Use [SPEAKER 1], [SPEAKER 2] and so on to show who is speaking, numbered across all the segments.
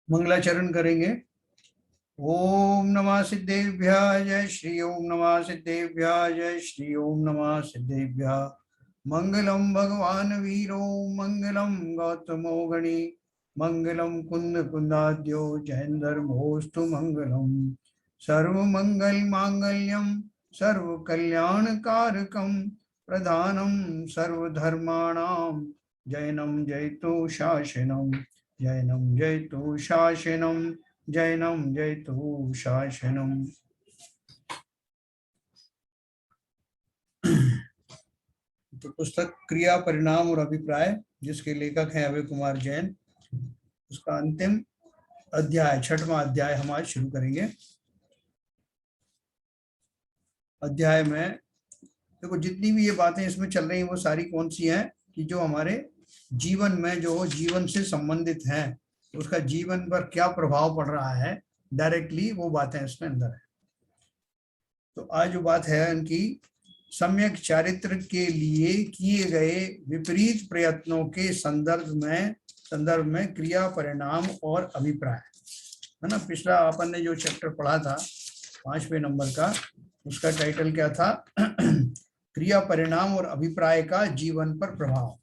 [SPEAKER 1] मंगलाचरण करेंगे। ओम नमः सिद्धेभ्यः जय श्री ओम नमः सिद्धेभ्यः जय श्री ओम नमः सिद्धेभ्यः। मंगलम भगवान वीरो मंगलम गौतमो गणी मंगलम कुंद कुंदाद्यो जयंधर्मोस्तु मंगलम। सर्वमंगल मांगल्यम सर्व कल्याण कारकम प्रधानम सर्वधर्माणाम जैनम जयतु शासनम जैनम जयतु शासनम जैनम जयतु शासनम। तो पुस्तक क्रिया परिणाम और अभिप्राय जिसके लेखक हैं अभय कुमार जैन, उसका अंतिम अध्याय 6वां अध्याय हम आज शुरू करेंगे। अध्याय में देखो जितनी भी ये बातें इसमें चल रही हैं वो सारी कौन सी हैं कि जो हमारे जीवन में जो जीवन से संबंधित हैं, उसका जीवन पर क्या प्रभाव पड़ रहा है डायरेक्टली, वो बातें इसमें अंदर है। तो आज जो बात है उनकी सम्यक चारित्र के लिए किए गए विपरीत प्रयत्नों के संदर्भ में क्रिया परिणाम और अभिप्राय है ना। पिछला अपन ने जो चैप्टर पढ़ा था 5वें नंबर का, उसका टाइटल क्या था? क्रिया परिणाम और अभिप्राय का जीवन पर प्रभाव।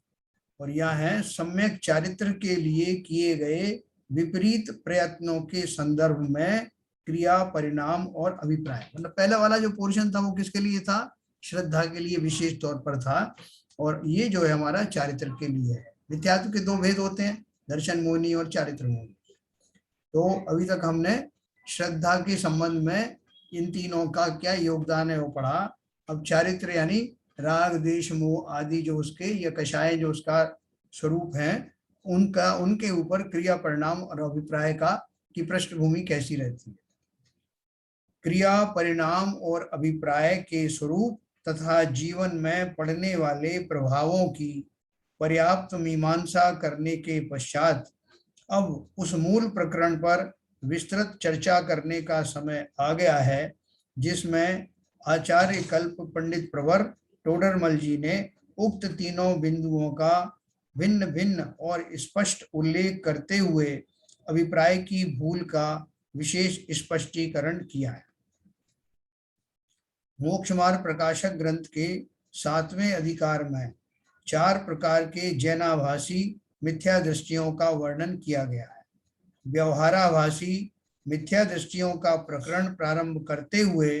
[SPEAKER 1] और यह है सम्यक चारित्र के लिए किए गए विपरीत प्रयत्नों के संदर्भ में क्रिया परिणाम और अभिप्राय। मतलब पहला वाला जो पोर्शन था वो किसके लिए था? श्रद्धा के लिए विशेष तौर पर था। और ये जो है हमारा चारित्र के लिए है। मिथ्यात्व के 2 भेद होते हैं, दर्शन मोहिनी और चारित्र मोहिनी। तो अभी तक हमने श्रद्धा के संबंध में इन तीनों का क्या योगदान है वो पढ़ा। अब चारित्र यानी राग द्वेष मोह आदि जो उसके या कषाय जो उसका स्वरूप है, उनके ऊपर क्रिया परिणाम और अभिप्राय का की पृष्ठभूमि कैसी रहती है। क्रिया परिणाम और अभिप्राय के स्वरूप तथा जीवन में पड़ने वाले प्रभावों की पर्याप्त मीमांसा करने के पश्चात अब उस मूल प्रकरण पर विस्तृत चर्चा करने का समय आ गया है, जिसमें आचार्य कल्प पंडित प्रवर टोडरमल जी ने उक्त तीनों बिंदुओं का भिन्न भिन्न और स्पष्ट उल्लेख करते हुए अभिप्राय की भूल का विशेष स्पष्टीकरण किया है। मोक्ष मार्ग प्रकाशक ग्रंथ के 7वें अधिकार में 4 प्रकार के जैनाभासी मिथ्या दृष्टियों का वर्णन किया गया है। व्यवहाराभासी मिथ्या दृष्टियों का प्रकरण प्रारंभ करते हुए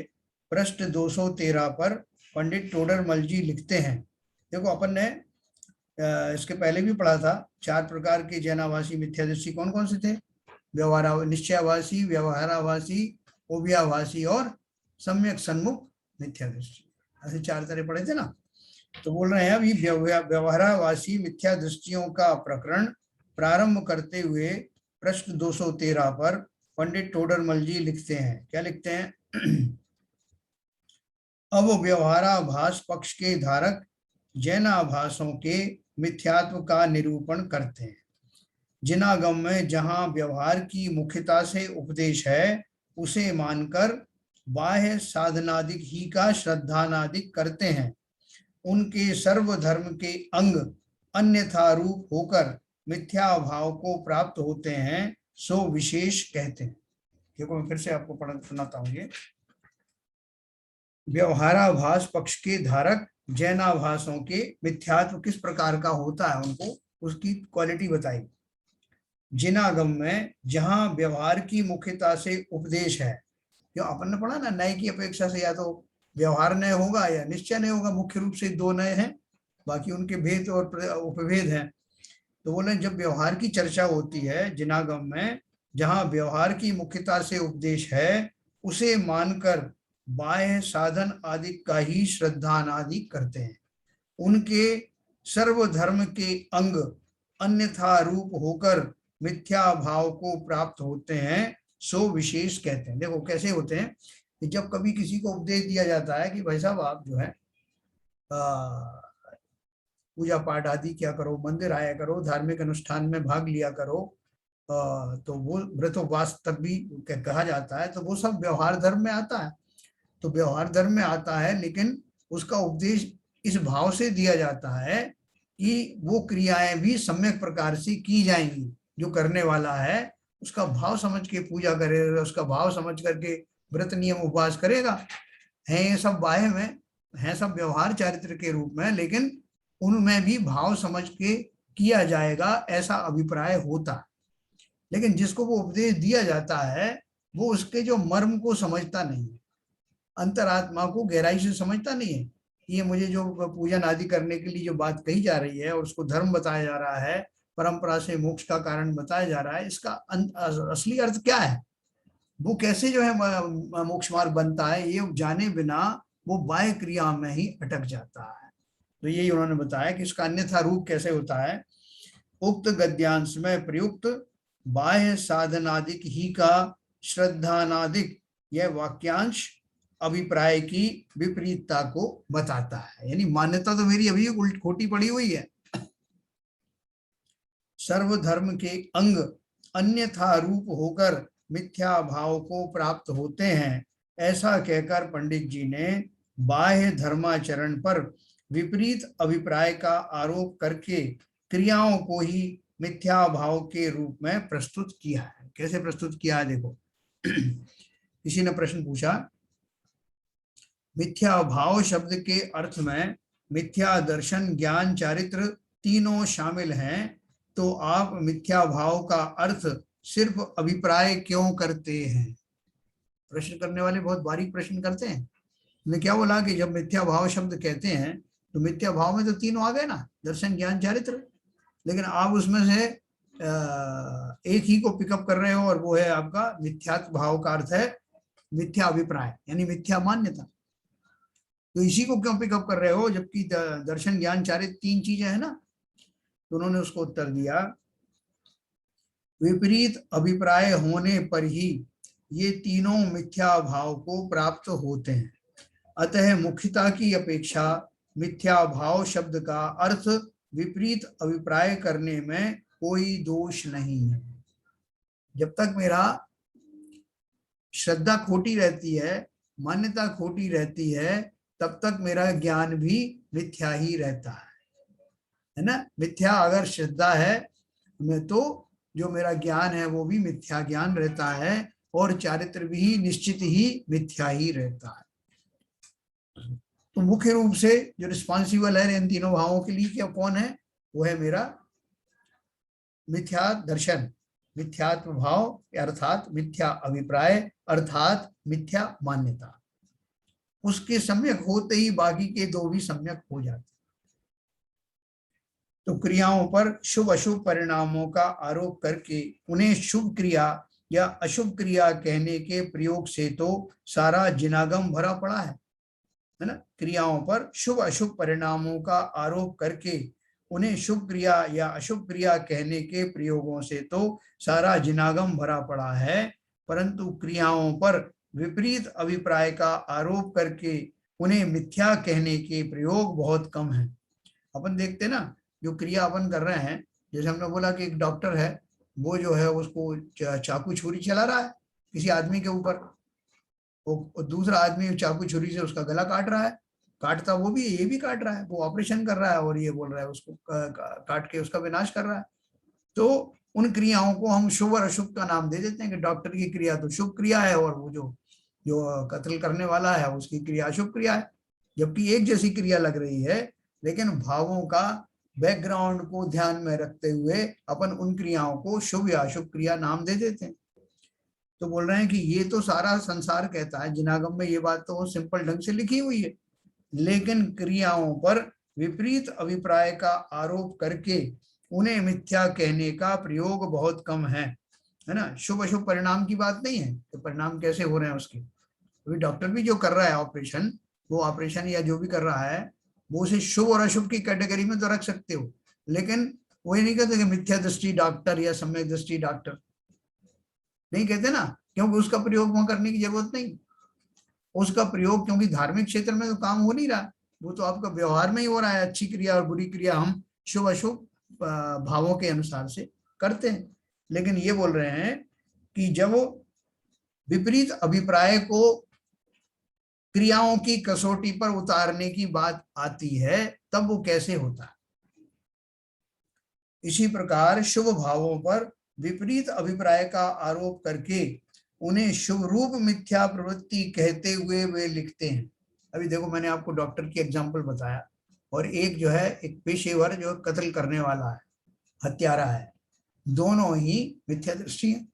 [SPEAKER 1] पृष्ठ 213 पर पंडित टोडरमल जी लिखते हैं। देखो अपन ने इसके पहले भी पढ़ा था 4 प्रकार के जैनाभासी मिथ्या दृष्टि कौन कौन से थे? निश्चयाभासी, व्यवहाराभासी, ओभियाभासी और सम्यक सन्मुख मिथ्या दृष्टि, ऐसे 4 तरह पढ़े थे ना। तो बोल रहे हैं अभी व्यवहाराभासी मिथ्या दृष्टियों का प्रकरण प्रारंभ करते हुए प्रश्न 213 पर पंडित टोडरमल जी लिखते हैं। क्या लिखते हैं? अब व्यवहाराभास पक्ष के धारक जैनाभासों के मिथ्यात्व का निरूपण करते हैं। जिनागम में जहां व्यवहार की मुख्यता से उपदेश है, उसे मानकर बाह्य साधनादिक ही का श्रद्धानादिक करते हैं। उनके सर्वधर्म के अंग अन्यथा रूप होकर मिथ्या भाव को प्राप्त होते हैं, सो विशेष कहते हैं। देखो मैं फिर से आपको पढ़ सुनाता हूँ। ये व्यवहाराभास पक्ष के धारक जैनाभासों के मिथ्यात्व किस प्रकार का होता है, उनको उसकी क्वालिटी बताई। जिनागम में जहां व्यवहार की मुख्यता से उपदेश है, जो अपन ने पढ़ा ना, नए की अपेक्षा से या तो व्यवहार नय होगा या निश्चय नहीं होगा। मुख्य रूप से 2 नए हैं, बाकी उनके भेद और उपभेद हैं। तो बोले जब व्यवहार की चर्चा होती है जिनागम में, जहां व्यवहार की मुख्यता से उपदेश है, उसे मानकर बाह्य साधन आदि का ही श्रद्धानादि करते हैं। उनके सर्वधर्म के अंग अन्यथा रूप होकर मिथ्या भाव को प्राप्त होते हैं, सो विशेष कहते हैं। देखो कैसे होते हैं कि जब कभी किसी को उपदेश दिया जाता है कि भाई साहब आप जो है पूजा पाठ आदि क्या करो, मंदिर आया करो, धार्मिक अनुष्ठान में भाग लिया करो, तो वो व्रतोपवास तक भी कहा जाता है, तो वो सब व्यवहार धर्म में आता है। तो व्यवहार धर्म में आता है, लेकिन उसका उपदेश इस भाव से दिया जाता है कि वो क्रियाएं भी सम्यक प्रकार से की जाएंगी। जो करने वाला है उसका भाव समझ के पूजा करेगा, उसका भाव समझ करके व्रत नियम उपवास करेगा। है ये सब बाह्य में, है सब व्यवहार चारित्र के रूप में, लेकिन उनमें भी भाव समझ के किया जाएगा, ऐसा अभिप्राय होता है। लेकिन जिसको वो उपदेश दिया जाता है वो उसके जो मर्म को समझता नहीं है, अंतरात्मा को गहराई से समझता नहीं है। ये मुझे जो पूजन आदि करने के लिए जो बात कही जा रही है और उसको धर्म बताया जा रहा है, परंपरा से मोक्ष का कारण बताया जा रहा है, इसका असली अर्थ क्या है, वो कैसे जो है मोक्ष मार्ग बनता है, ये जाने बिना वो बाह्य क्रिया में ही अटक जाता है। तो यही उन्होंने बताया कि इसका अन्यथा रूप कैसे होता है। उक्त गद्यांश में प्रयुक्त बाह्य साधनादिक ही का श्रद्धानादिक यह वाक्यांश अभिप्राय की विपरीतता को बताता है। यानी मान्यता तो मेरी अभी उल्ट खोटी पड़ी हुई है। सर्वधर्म के अंग अन्यथा रूप होकर मिथ्या भाव को प्राप्त होते हैं, ऐसा कहकर पंडित जी ने बाह्य धर्माचरण पर विपरीत अभिप्राय का आरोप करके क्रियाओं को ही मिथ्या भाव के रूप में प्रस्तुत किया है। कैसे प्रस्तुत किया है देखो। किसी ने प्रश्न पूछा, मिथ्या भाव शब्द के अर्थ में मिथ्या दर्शन ज्ञान चारित्र तीनों शामिल हैं, तो आप मिथ्या भाव का अर्थ सिर्फ अभिप्राय क्यों करते हैं। प्रश्न करने वाले बहुत बारीक प्रश्न करते हैं। मैं क्या बोला कि जब मिथ्या भाव शब्द कहते हैं तो मिथ्या भाव में तो तीनों आ गए ना, दर्शन ज्ञान चारित्र, लेकिन आप उसमें से एक ही को पिकअप कर रहे हो और वो है आपका मिथ्यात्व भाव का अर्थ है मिथ्या अभिप्राय यानी मिथ्या मान्यता। तो इसी को क्यों पिकअप कर रहे हो जबकि दर्शन ज्ञान चारित्र तीन चीजें है ना। तो उन्होंने उसको उत्तर दिया, विपरीत अभिप्राय होने पर ही ये तीनों मिथ्या भाव को प्राप्त होते हैं। अतः मुख्यता की अपेक्षा मिथ्या भाव शब्द का अर्थ विपरीत अभिप्राय करने में कोई दोष नहीं है। जब तक मेरा श्रद्धा खोटी रहती है, मान्यता खोटी रहती है, तब तक मेरा ज्ञान भी मिथ्या ही रहता है ना। मिथ्या अगर श्रद्धा है मैं तो जो मेरा ज्ञान है वो भी मिथ्या ज्ञान रहता है और चारित्र भी निश्चित ही मिथ्या ही रहता है। तो मुख्य रूप से जो रिस्पॉन्सिबल है इन तीनों भावों के लिए क्या कौन है, वो है मेरा मिथ्या दर्शन, मिथ्यात्व भाव अर्थात मिथ्या अभिप्राय अर्थात मिथ्या मान्यता। उसके सम्यक होते ही बाकी के दो भी सम्यक हो जाते। तो क्रियाओं पर शुभ अशुभ परिणामों का आरोप करके उन्हें शुभ क्रिया या अशुभ क्रिया कहने के प्रयोग से तो सारा जिनागम भरा पड़ा है ना। क्रियाओं पर शुभ अशुभ परिणामों का आरोप करके उन्हें शुभ क्रिया या अशुभ क्रिया कहने के प्रयोगों से तो सारा जिनागम भरा पड़ा है, परंतु क्रियाओं पर विपरीत अभिप्राय का आरोप करके उन्हें मिथ्या कहने के प्रयोग बहुत कम है। अपन देखते ना, जो क्रिया अपन कर रहे हैं, जैसे हमने बोला कि एक डॉक्टर है, वो जो है उसको चाकू छुरी चला रहा है किसी आदमी के ऊपर, वो दूसरा आदमी चाकू छुरी से उसका गला काट रहा है, काटता वो भी ये भी काट रहा है, वो ऑपरेशन कर रहा है और ये बोल रहा है उसको काट के उसका विनाश कर रहा है। तो उन क्रियाओं को हम शुभ और अशुभ का नाम दे देते हैं कि डॉक्टर की क्रिया तो शुभ क्रिया है और वो जो कत्ल करने वाला है उसकी क्रिया अशुभ क्रिया है, जबकि एक जैसी क्रिया लग रही है, लेकिन भावों का बैकग्राउंड को ध्यान में रखते हुए अपन उन क्रियाओं को शुभ या अशुभ क्रिया नाम दे देते हैं। तो बोल रहे हैं कि ये तो सारा संसार कहता है, जिनागम में ये बात तो सिंपल ढंग से लिखी हुई है, लेकिन क्रियाओं पर विपरीत अभिप्राय का आरोप करके उन्हें मिथ्या कहने का प्रयोग बहुत कम है ना। शुभ अशुभ परिणाम की बात नहीं है, तो परिणाम कैसे हो रहे हैं उसके, अभी डॉक्टर भी जो कर रहा है ऑपरेशन, वो ऑपरेशन या जो भी कर रहा है वो उसे शुभ और अशुभ की कैटेगरी में तो रख सकते हो, लेकिन वही नहीं कहते कि मिथ्या दृष्टि डॉक्टर या सम्यक दृष्टि डॉक्टर, नहीं कहते ना, क्योंकि उसका प्रयोग वहां करने की जरूरत नहीं। उसका प्रयोग क्योंकि धार्मिक क्षेत्र में तो काम हो नहीं रहा, वो तो आपका व्यवहार में ही हो रहा है। अच्छी क्रिया और बुरी क्रिया हम शुभ अशुभ भावों के अनुसार से करते हैं। लेकिन ये बोल रहे हैं कि जब विपरीत अभिप्राय को क्रियाओं की कसौटी पर उतारने की बात आती है तब वो कैसे होता है। इसी प्रकार शुभ भावों पर विपरीत अभिप्राय का आरोप करके उन्हें शुभ रूप मिथ्या प्रवृत्ति कहते हुए वे लिखते हैं। अभी देखो, मैंने आपको डॉक्टर की एग्जाम्पल बताया, और एक जो है एक पेशेवर जो कत्ल करने वाला है, हत्यारा है, दोनों ही मिथ्या दृष्टि है।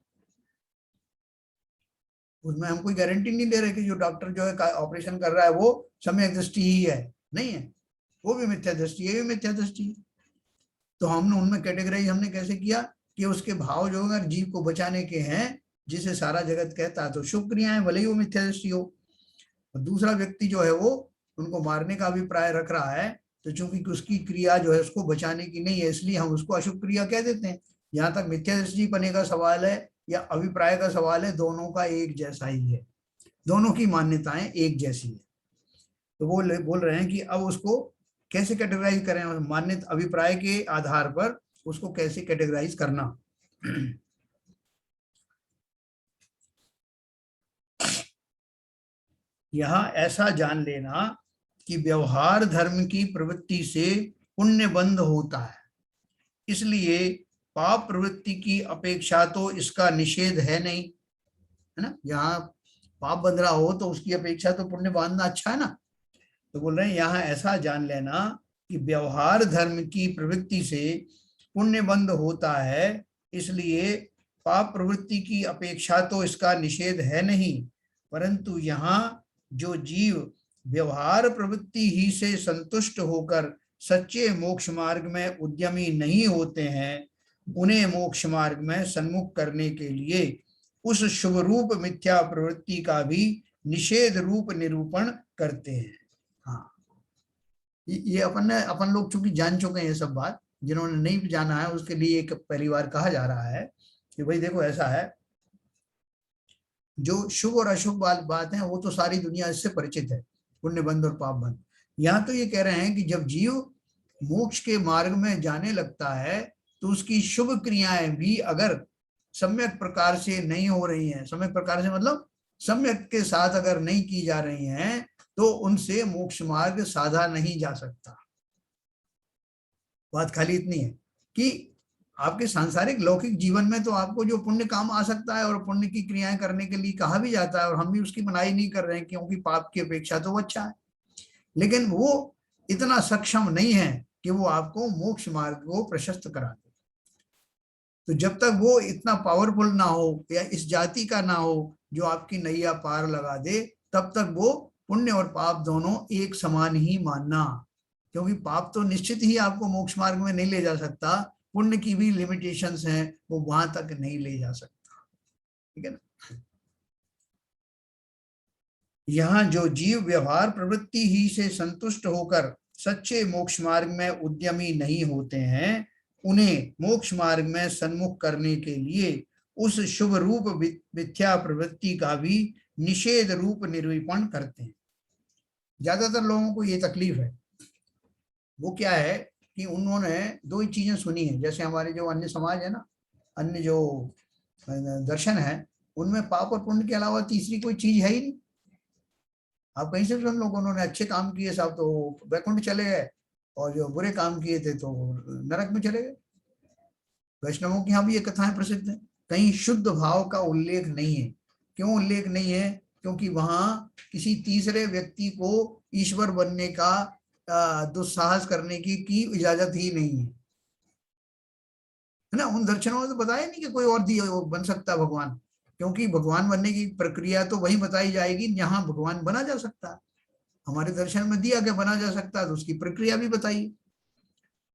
[SPEAKER 1] उसमें हम कोई गारंटी नहीं दे रहे कि जो डॉक्टर जो है ऑपरेशन कर रहा है वो सम्यक दृष्टि ही है, नहीं है, वो भी मिथ्या दृष्टि है, ये भी मिथ्या दृष्टि है। तो हमने उनमें कैटेगराइज हमने कैसे किया कि उसके भाव जो अगर जीव को बचाने के हैं, जिसे सारा जगत कहता है, तो शुभ क्रियाएं, भले ही वो मिथ्या दृष्टि हो। और दूसरा व्यक्ति जो है वो उनको मारने का अभिप्राय रख रहा है, तो चूंकि उसकी क्रिया जो है उसको बचाने की नहीं है, इसलिए हम उसको अशुभ क्रिया कह देते हैं। यहाँ तक मिथ्या दृष्टि पने का सवाल है या अभिप्राय का सवाल है, दोनों का एक जैसा ही है, दोनों की मान्यताएं एक जैसी है। तो वो बोल रहे हैं कि अब उसको कैसे कैटेगराइज करें, मान्यता अभिप्राय के आधार पर उसको कैसे कैटेगराइज करना। यहाँ ऐसा जान लेना कि व्यवहार धर्म की प्रवृत्ति से पुण्य बंध होता है, इसलिए पाप प्रवृत्ति की अपेक्षा तो इसका निषेध है नहीं, है ना। यहाँ पाप बंध रहा हो तो उसकी अपेक्षा तो पुण्य बांधना अच्छा है ना। तो बोल रहे हैं यहाँ ऐसा जान लेना कि व्यवहार धर्म की प्रवृत्ति से पुण्य बंध होता है, इसलिए पाप प्रवृत्ति की अपेक्षा तो इसका निषेध है नहीं, परंतु यहाँ जो जीव व्यवहार प्रवृत्ति ही से संतुष्ट होकर सच्चे मोक्ष मार्ग में उद्यमी नहीं होते हैं, उन्हें मोक्ष मार्ग में सन्मुख करने के लिए उस शुभ रूप मिथ्या प्रवृत्ति का भी निषेध रूप निरूपण करते हैं। हाँ, ये अपन लोग चूंकि जान चुके हैं ये सब बात, जिन्होंने नहीं जाना है उसके लिए एक पहली बार कहा जा रहा है कि भाई देखो ऐसा है, जो शुभ और अशुभ बात है वो तो सारी दुनिया इससे परिचित है, पुण्य बंध और पाप बंध। यहाँ तो ये कह रहे हैं कि जब जीव मोक्ष के मार्ग में जाने लगता है तो उसकी शुभ क्रियाएं भी अगर सम्यक प्रकार से नहीं हो रही हैं, सम्यक प्रकार से मतलब सम्यक के साथ अगर नहीं की जा रही हैं, तो उनसे मोक्ष मार्ग साधा नहीं जा सकता। बात खाली इतनी है कि आपके सांसारिक लौकिक जीवन में तो आपको जो पुण्य काम आ सकता है और पुण्य की क्रियाएं करने के लिए कहा भी जाता है, और हम भी उसकी मनाही नहीं कर रहे हैं क्योंकि पाप की अपेक्षा तो वो अच्छा है, लेकिन वो इतना सक्षम नहीं है कि वो आपको मोक्ष मार्ग को प्रशस्त करा दे। तो जब तक वो इतना पावरफुल ना हो या इस जाति का ना हो जो आपकी नैया पार लगा दे, तब तक वो पुण्य और पाप दोनों एक समान ही मानना, क्योंकि पाप तो निश्चित ही आपको मोक्ष मार्ग में नहीं ले जा सकता, पुण्य की भी लिमिटेशंस हैं, वो वहां तक नहीं ले जा सकता, ठीक है ना। यहाँ जो जीव व्यवहार प्रवृत्ति ही से संतुष्ट होकर सच्चे मोक्ष मार्ग में उद्यमी नहीं होते हैं, उन्हें मोक्ष मार्ग में सन्मुख करने के लिए उस शुभ रूप मिथ्या प्रवृत्ति का भी निषेध रूप निरूपण करते हैं। ज्यादातर लोगों को ये तकलीफ है, वो क्या है कि उन्होंने दो ही चीजें सुनी है, जैसे हमारे जो अन्य समाज है ना, अन्य जो दर्शन है, उनमें पाप और पुण्य के अलावा तीसरी कोई चीज है ही नहीं। आप कहीं से सुन लो, उन्होंने अच्छे काम किए साहब तो वैकुंठ चले गए, और जो बुरे काम किए थे तो नरक में चले गए। वैष्णवों की यहाँ भी ये कथाएं प्रसिद्ध है। कहीं शुद्ध भाव का उल्लेख नहीं है। क्यों उल्लेख नहीं है? क्योंकि वहां किसी तीसरे व्यक्ति को ईश्वर बनने का दुस्साहस करने की इजाजत ही नहीं है ना। उन दर्शनों में तो बताया नहीं कि कोई और बन सकता है भगवान, क्योंकि भगवान बनने की प्रक्रिया तो वही बताई जाएगी जहां भगवान बना जा सकता है। हमारे दर्शन में दिया कि बना जा सकता है, तो उसकी प्रक्रिया भी बताई।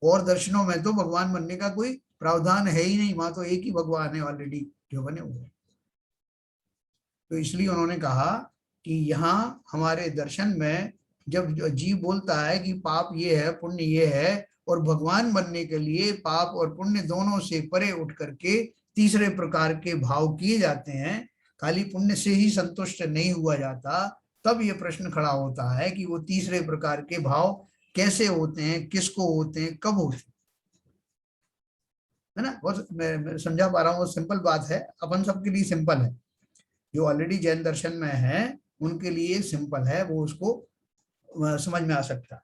[SPEAKER 1] और दर्शनों में तो भगवान बनने का कोई प्रावधान है ही नहीं, वहां तो एक ही भगवान है ऑलरेडी जो बने हुए। तो इसलिए उन्होंने कहा कि यहाँ हमारे दर्शन में जब जीव बोलता है कि पाप ये है पुण्य ये है, और भगवान बनने के लिए पाप और पुण्य दोनों से परे उठ करके तीसरे प्रकार के भाव किए जाते हैं, खाली पुण्य से ही संतुष्ट नहीं हुआ जाता, तब ये प्रश्न खड़ा होता है कि वो तीसरे प्रकार के भाव कैसे होते हैं, किसको होते हैं, कब होते हैं, है ना। बहुत मैं समझा पा रहा हूँ, सिंपल बात है, अपन सबके लिए सिंपल है, जो ऑलरेडी जैन दर्शन में है उनके लिए सिंपल है, वो उसको समझ में आ सकता है।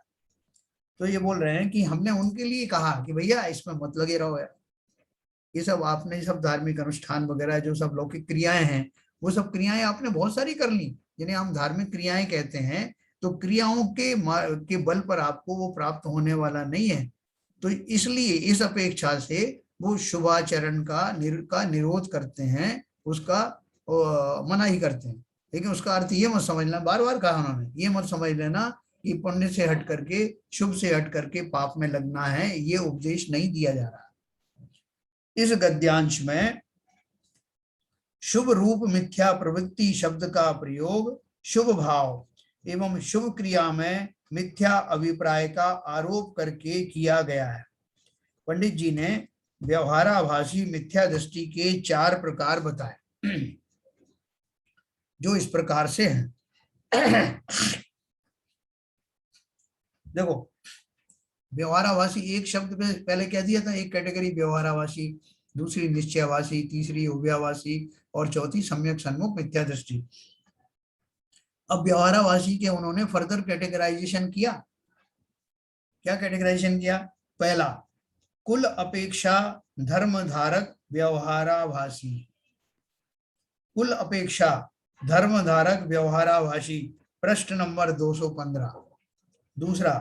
[SPEAKER 1] तो ये बोल रहे हैं कि हमने उनके लिए कहा कि भैया इसमें मत लगे रहो यार, ये सब आपने सब धार्मिक अनुष्ठान वगैरह जो सब लौकिक क्रियाएं हैं, वो सब क्रियाएं आपने बहुत सारी कर ली, जिन्हें हम धार्मिक क्रियाएं कहते हैं। तो क्रियाओं के बल पर आपको वो प्राप्त होने वाला नहीं है। तो इसलिए इस अपेक्षा से वो शुभाचरण का निरोध करते हैं, उसका मनाही करते हैं। लेकिन उसका अर्थ ये मत समझना, बार बार कहा उन्होंने, ये मत समझ लेना कि पुण्य से हट करके, शुभ से हट करके पाप में लगना है, ये उपदेश नहीं दिया जा रहा। इस गद्यांश में शुभ रूप मिथ्या प्रवृत्ति शब्द का प्रयोग शुभ भाव एवं शुभ क्रिया में मिथ्या अभिप्राय का आरोप करके किया गया है। पंडित जी ने व्यवहाराभासी मिथ्या दृष्टि के 4 प्रकार बताए, जो इस प्रकार से हैं। देखो, व्यवहाराभासी एक शब्द में पहले क्या दिया था, एक कैटेगरी व्यवहाराभासी, दूसरी निश्चयाभासी, तीसरी उभयाभासी और चौथी सम्यक सन्मुख मिथ्या दृष्टि। अब व्यवहाराभासी के उन्होंने फर्दर कैटेगराइजेशन किया। क्या कैटेगराइजेशन किया? पहला, कुल अपेक्षा धर्मधारक व्यवहाराभासी, कुल अपेक्षा धर्मधारक व्यवहाराभासी, पृष्ठ नंबर 215। दूसरा,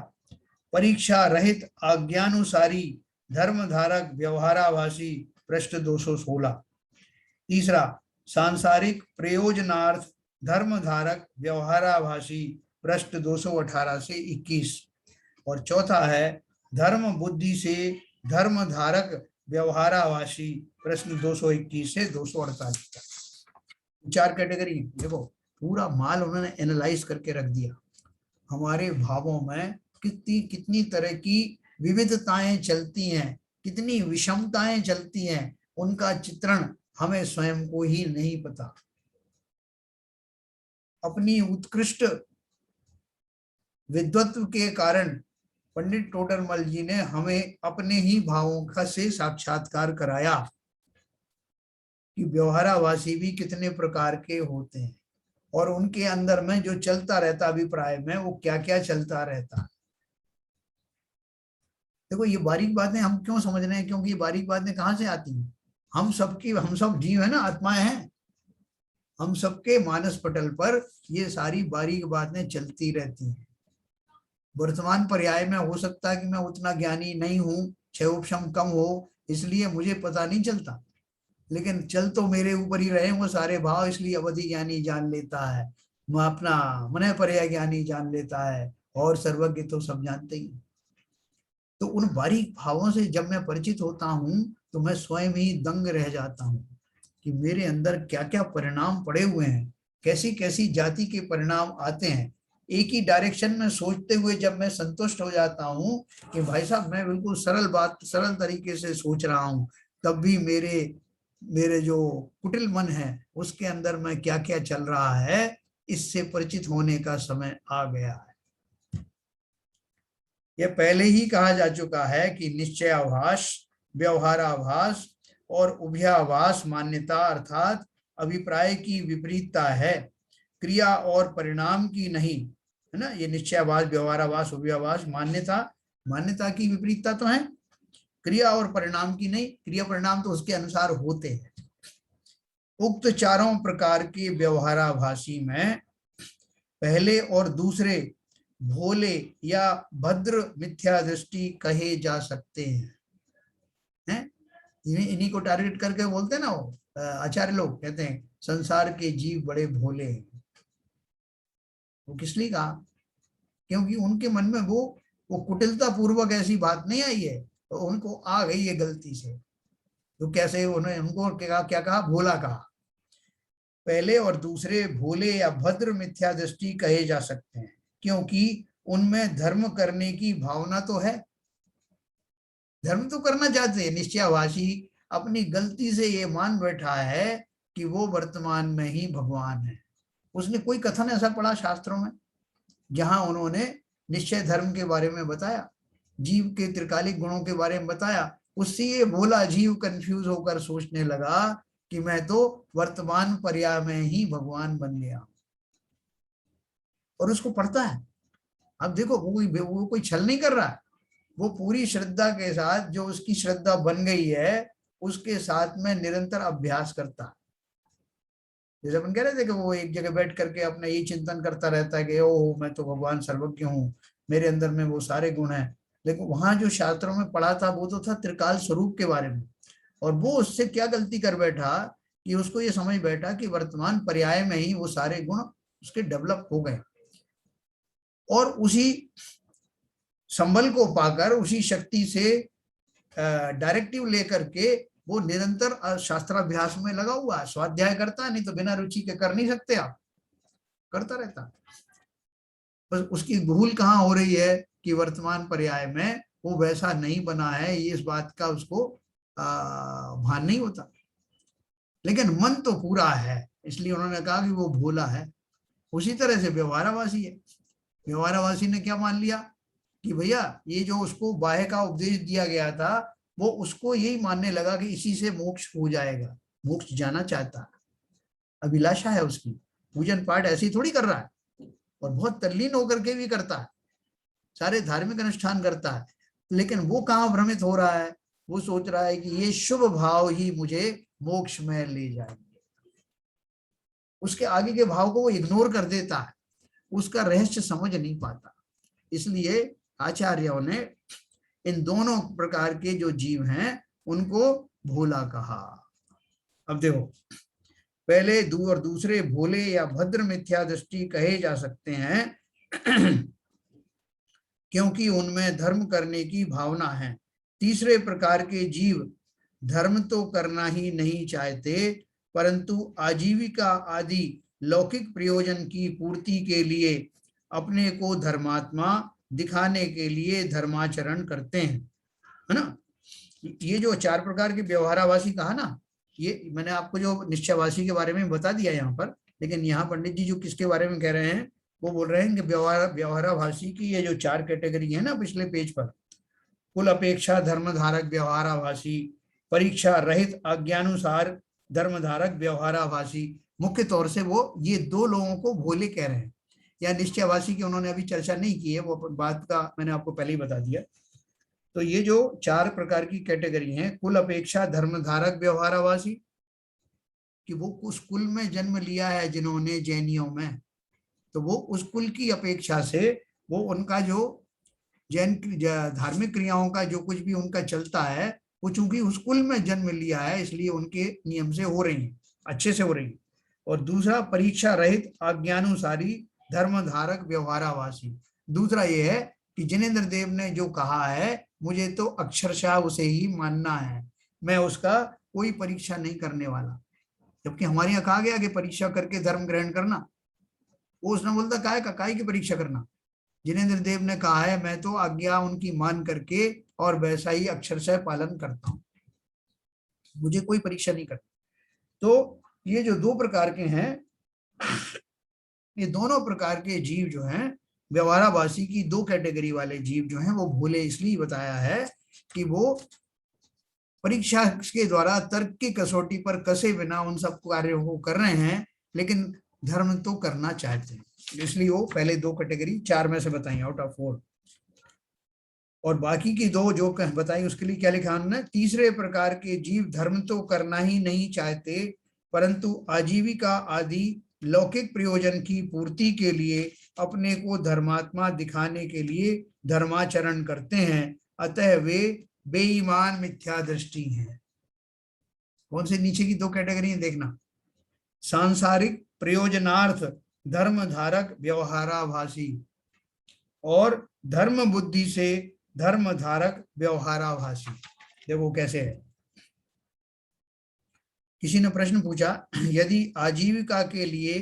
[SPEAKER 1] परीक्षा रहित आज्ञानुसारी धर्मधारक व्यवहाराभासी, पृष्ठ 216। तीसरा, सांसारिक प्रयोजनार्थ धर्मधारक व्यवहाराभासी, पृष्ठ 218 से 21। और चौथा है धर्म बुद्धि से धर्मधारक व्यवहाराभासी, प्रश्न 221 से 248 तक। 4 कैटेगरी। देखो, पूरा माल उन्होंने एनालाइज करके रख दिया। हमारे भावों में कितनी कितनी तरह की विविधताएं चलती हैं, कितनी विषमताएं चलती हैं, उनका चित्रण हमें स्वयं को ही नहीं पता। अपनी उत्कृष्ट विद्वत्व के कारण पंडित टोडरमल जी ने हमें अपने ही भावों का से साक्षात्कार कराया कि व्यवहाराभासी भी कितने प्रकार के होते हैं और उनके अंदर में जो चलता रहता अभिप्राय में वो क्या क्या चलता रहता है। देखो, ये बारीक बातें हम क्यों समझ रहे हैं? क्योंकि ये बारीक बातें कहाँ से आती हैं? हम सब जीव है ना, आत्माएं हैं। हम सबके मानस पटल पर ये सारी बारीक बातें चलती रहती हैं। वर्तमान पर्याय में हो सकता है कि मैं उतना ज्ञानी नहीं हूं, क्षयोपशम कम हो, इसलिए मुझे पता नहीं चलता, लेकिन चल तो मेरे ऊपर ही रहे वो सारे भाव, इसलिए अवधि ज्ञानी जान लेता है, मैं अपना मन पर्याय ज्ञानी जान लेता है, और सर्वज्ञ तो सब जानते ही। तो उन बारीक भावों से जब मैं परिचित होता हूं तो मैं स्वयं ही दंग रह जाता हूं कि मेरे अंदर क्या क्या परिणाम पड़े हुए हैं, कैसी कैसी जाति के परिणाम आते हैं। एक ही डायरेक्शन में सोचते हुए जब मैं संतुष्ट हो जाता हूं कि भाई साहब मैं बिल्कुल सरल बात सरल तरीके से सोच रहा हूं, तब भी मेरे जो कुटिल मन है उसके अंदर में क्या क्या चल रहा है, इससे परिचित होने का समय आ गया है। यह पहले ही कहा जा चुका है कि निश्चयाभास, व्यवहाराभास और उभयाभास मान्यता अर्थात अभिप्राय की विपरीतता है, क्रिया और परिणाम की नहीं, है ना। ये निश्चयाभास, व्यवहाराभास, उभयाभास मान्यता की विपरीतता तो है, क्रिया और परिणाम की नहीं। क्रिया परिणाम तो उसके अनुसार होते हैं। उक्त चारों प्रकार के व्यवहाराभासी में पहले और दूसरे भोले या भद्र मिथ्या दृष्टि कहे जा सकते हैं। इन्हीं को टारगेट करके बोलते हैं ना, वो आचार्य लोग कहते हैं संसार के जीव बड़े भोले हैं। वो किस लिए कहा? क्योंकि उनके मन में वो कुटिलता पूर्वक ऐसी बात नहीं आई है, तो उनको आ गई है गलती से। तो कैसे उन्होंने उनको क्या कहा? भोला कहा। पहले और दूसरे भोले या भद्र मिथ्या दृष्टि कहे जा सकते हैं क्योंकि उनमें धर्म करने की भावना तो है, धर्म तो करना चाहते हैं। निश्चयाभासी अपनी गलती से ये मान बैठा है कि वो वर्तमान में ही भगवान है। उसने कोई कथन ऐसा पढ़ा शास्त्रों में जहां उन्होंने निश्चय धर्म के बारे में बताया, जीव के त्रिकालिक गुणों के बारे में बताया, उससे ये भोला जीव कंफ्यूज होकर सोचने लगा कि मैं तो वर्तमान पर्याय में ही भगवान बन गया, और उसको पढ़ता है। अब देखो, वो कोई छल नहीं कर रहा है, वो पूरी श्रद्धा के साथ, जो उसकी श्रद्धा बन गई है, उसके साथ में निरंतर अभ्यास करता है। जैसे अपन कह रहे थे कि वो एक जगह बैठ करके अपना यही चिंतन करता रहता है कि ओ मैं तो भगवान सर्वज्ञ हूँ, मेरे अंदर में वो सारे गुण हैं। लेकिन वहां जो शास्त्रों में पढ़ा था वो तो था त्रिकाल स्वरूप के बारे में, और वो उससे क्या गलती कर बैठा कि उसको ये समझ बैठा कि वर्तमान पर्याय में ही वो सारे गुण उसके डेवलप हो गए, और उसी संबल को पाकर, उसी शक्ति से डायरेक्टिव लेकर के वो निरंतर शास्त्राभ्यास में लगा हुआ है, स्वाध्याय करता है, नहीं तो बिना रुचि के कर नहीं सकते आप, करता रहता। बस उसकी भूल कहाँ हो रही है कि वर्तमान पर्याय में वो वैसा नहीं बना है, ये इस बात का उसको भान नहीं होता। लेकिन मन तो पूरा है, इसलिए उन्होंने कहा कि वो भोला है। उसी तरह से व्यवहारावासी है। व्यवहारावासी ने क्या मान लिया कि भैया ये जो उसको बाह्य का उपदेश दिया गया था, वो उसको यही मानने लगा कि इसी से मोक्ष हो जाएगा, मोक्ष जाना चाहता है, अभिलाषा है उसकी। पूजन पाठ ऐसे ही थोड़ी कर रहा है, और बहुत तल्लीन होकर के भी करता है, सारे धार्मिक अनुष्ठान करता है, लेकिन वो कहाँ भ्रमित हो रहा है, वो सोच रहा है कि ये शुभ भाव ही मुझे मोक्ष में ले जाएंगे। उसके आगे के भाव को वो इग्नोर कर देता है, उसका रहस्य समझ नहीं पाता। इसलिए आचार्यों ने इन दोनों प्रकार के जो जीव हैं उनको भोला कहा। अब देखो, पहले और दूसरे भोले या भद्र मिथ्या दृष्टि कहे जा सकते हैं क्योंकि उनमें धर्म करने की भावना है। तीसरे प्रकार के जीव धर्म तो करना ही नहीं चाहते, परंतु आजीविका आदि लौकिक प्रयोजन की पूर्ति के लिए अपने को धर्मात्मा दिखाने के लिए धर्माचरण करते हैं, है ना। ये जो चार प्रकार के व्यवहारावासी कहा ना, ये मैंने आपको जो निश्चयवासी के बारे में बता दिया यहाँ पर, लेकिन यहाँ पंडित जी जो किसके बारे में कह रहे हैं, वो बोल रहे हैं कि व्यवहाराभासी की ये जो चार कैटेगरी है ना पिछले पेज पर, कुल अपेक्षा धर्मधारक व्यवहाराभासी, परीक्षा रहित आज्ञानुसार धर्मधारक व्यवहाराभासी, मुख्य तौर से वो ये दो लोगों को भोले कह रहे हैं। या निश्चयवासी की उन्होंने अभी चर्चा नहीं की है, वो बात का मैंने आपको पहले ही बता दिया। तो ये जो चार प्रकार की कैटेगरी हैं, कुल अपेक्षा धर्मधारक व्यवहाराभासी, कि वो उस कुल में जन्म लिया है जिन्होंने जैनियों में, तो वो उस कुल की अपेक्षा से वो उनका जो जैन धार्मिक क्रियाओं का जो कुछ भी उनका चलता है, वो चूंकि उस कुल में जन्म लिया है इसलिए उनके नियम से हो रही है, अच्छे से हो रही है। और दूसरा परीक्षा रहित आज्ञानुसारी धर्मधारक व्यवहारावासी, दूसरा ये है कि जिनेंद्र देव ने जो कहा है मुझे तो अक्षरशः उसे ही मानना है, मैं उसका कोई परीक्षा नहीं करने वाला। जबकि हमारे यहाँ कहा गया कि परीक्षा करके धर्म ग्रहण करना, वो उसने बोलता काय की परीक्षा करना। जिनेंद्र देव ने कहा है मैं तो आज्ञा उनकी मान करके और वैसा ही अक्षरशः पालन करता हूं, मुझे कोई परीक्षा नहीं करता। तो ये जो दो प्रकार के हैं, ये दोनों प्रकार के जीव जो हैं, व्यवहाराभासी की दो कैटेगरी वाले जीव जो हैं वो भोले इसलिए बताया है कि वो परीक्षा के द्वारा तर्क की कसौटी पर कसे बिना उन सब कार्यों को कर रहे हैं, लेकिन धर्म तो करना चाहते हैं, इसलिए वो पहले दो कैटेगरी चार में से बताई आउट ऑफ 4। और बाकी की दो जो बताई उसके लिए क्या लिखा उन्होंने, तीसरे प्रकार के जीव धर्म तो करना ही नहीं चाहते, परंतु आजीविका आदि लौकिक प्रयोजन की पूर्ति के लिए अपने को धर्मात्मा दिखाने के लिए धर्माचरण करते हैं, अतः वे बेईमान मिथ्या दृष्टि हैं। कौन से नीचे की दो कैटेगरी है देखना, सांसारिक प्रयोजनार्थ धर्मधारक व्यवहाराभासी और धर्म बुद्धि से धर्मधारक व्यवहाराभासी। देखो कैसे है। किसी ने प्रश्न पूछा, यदि आजीविका के लिए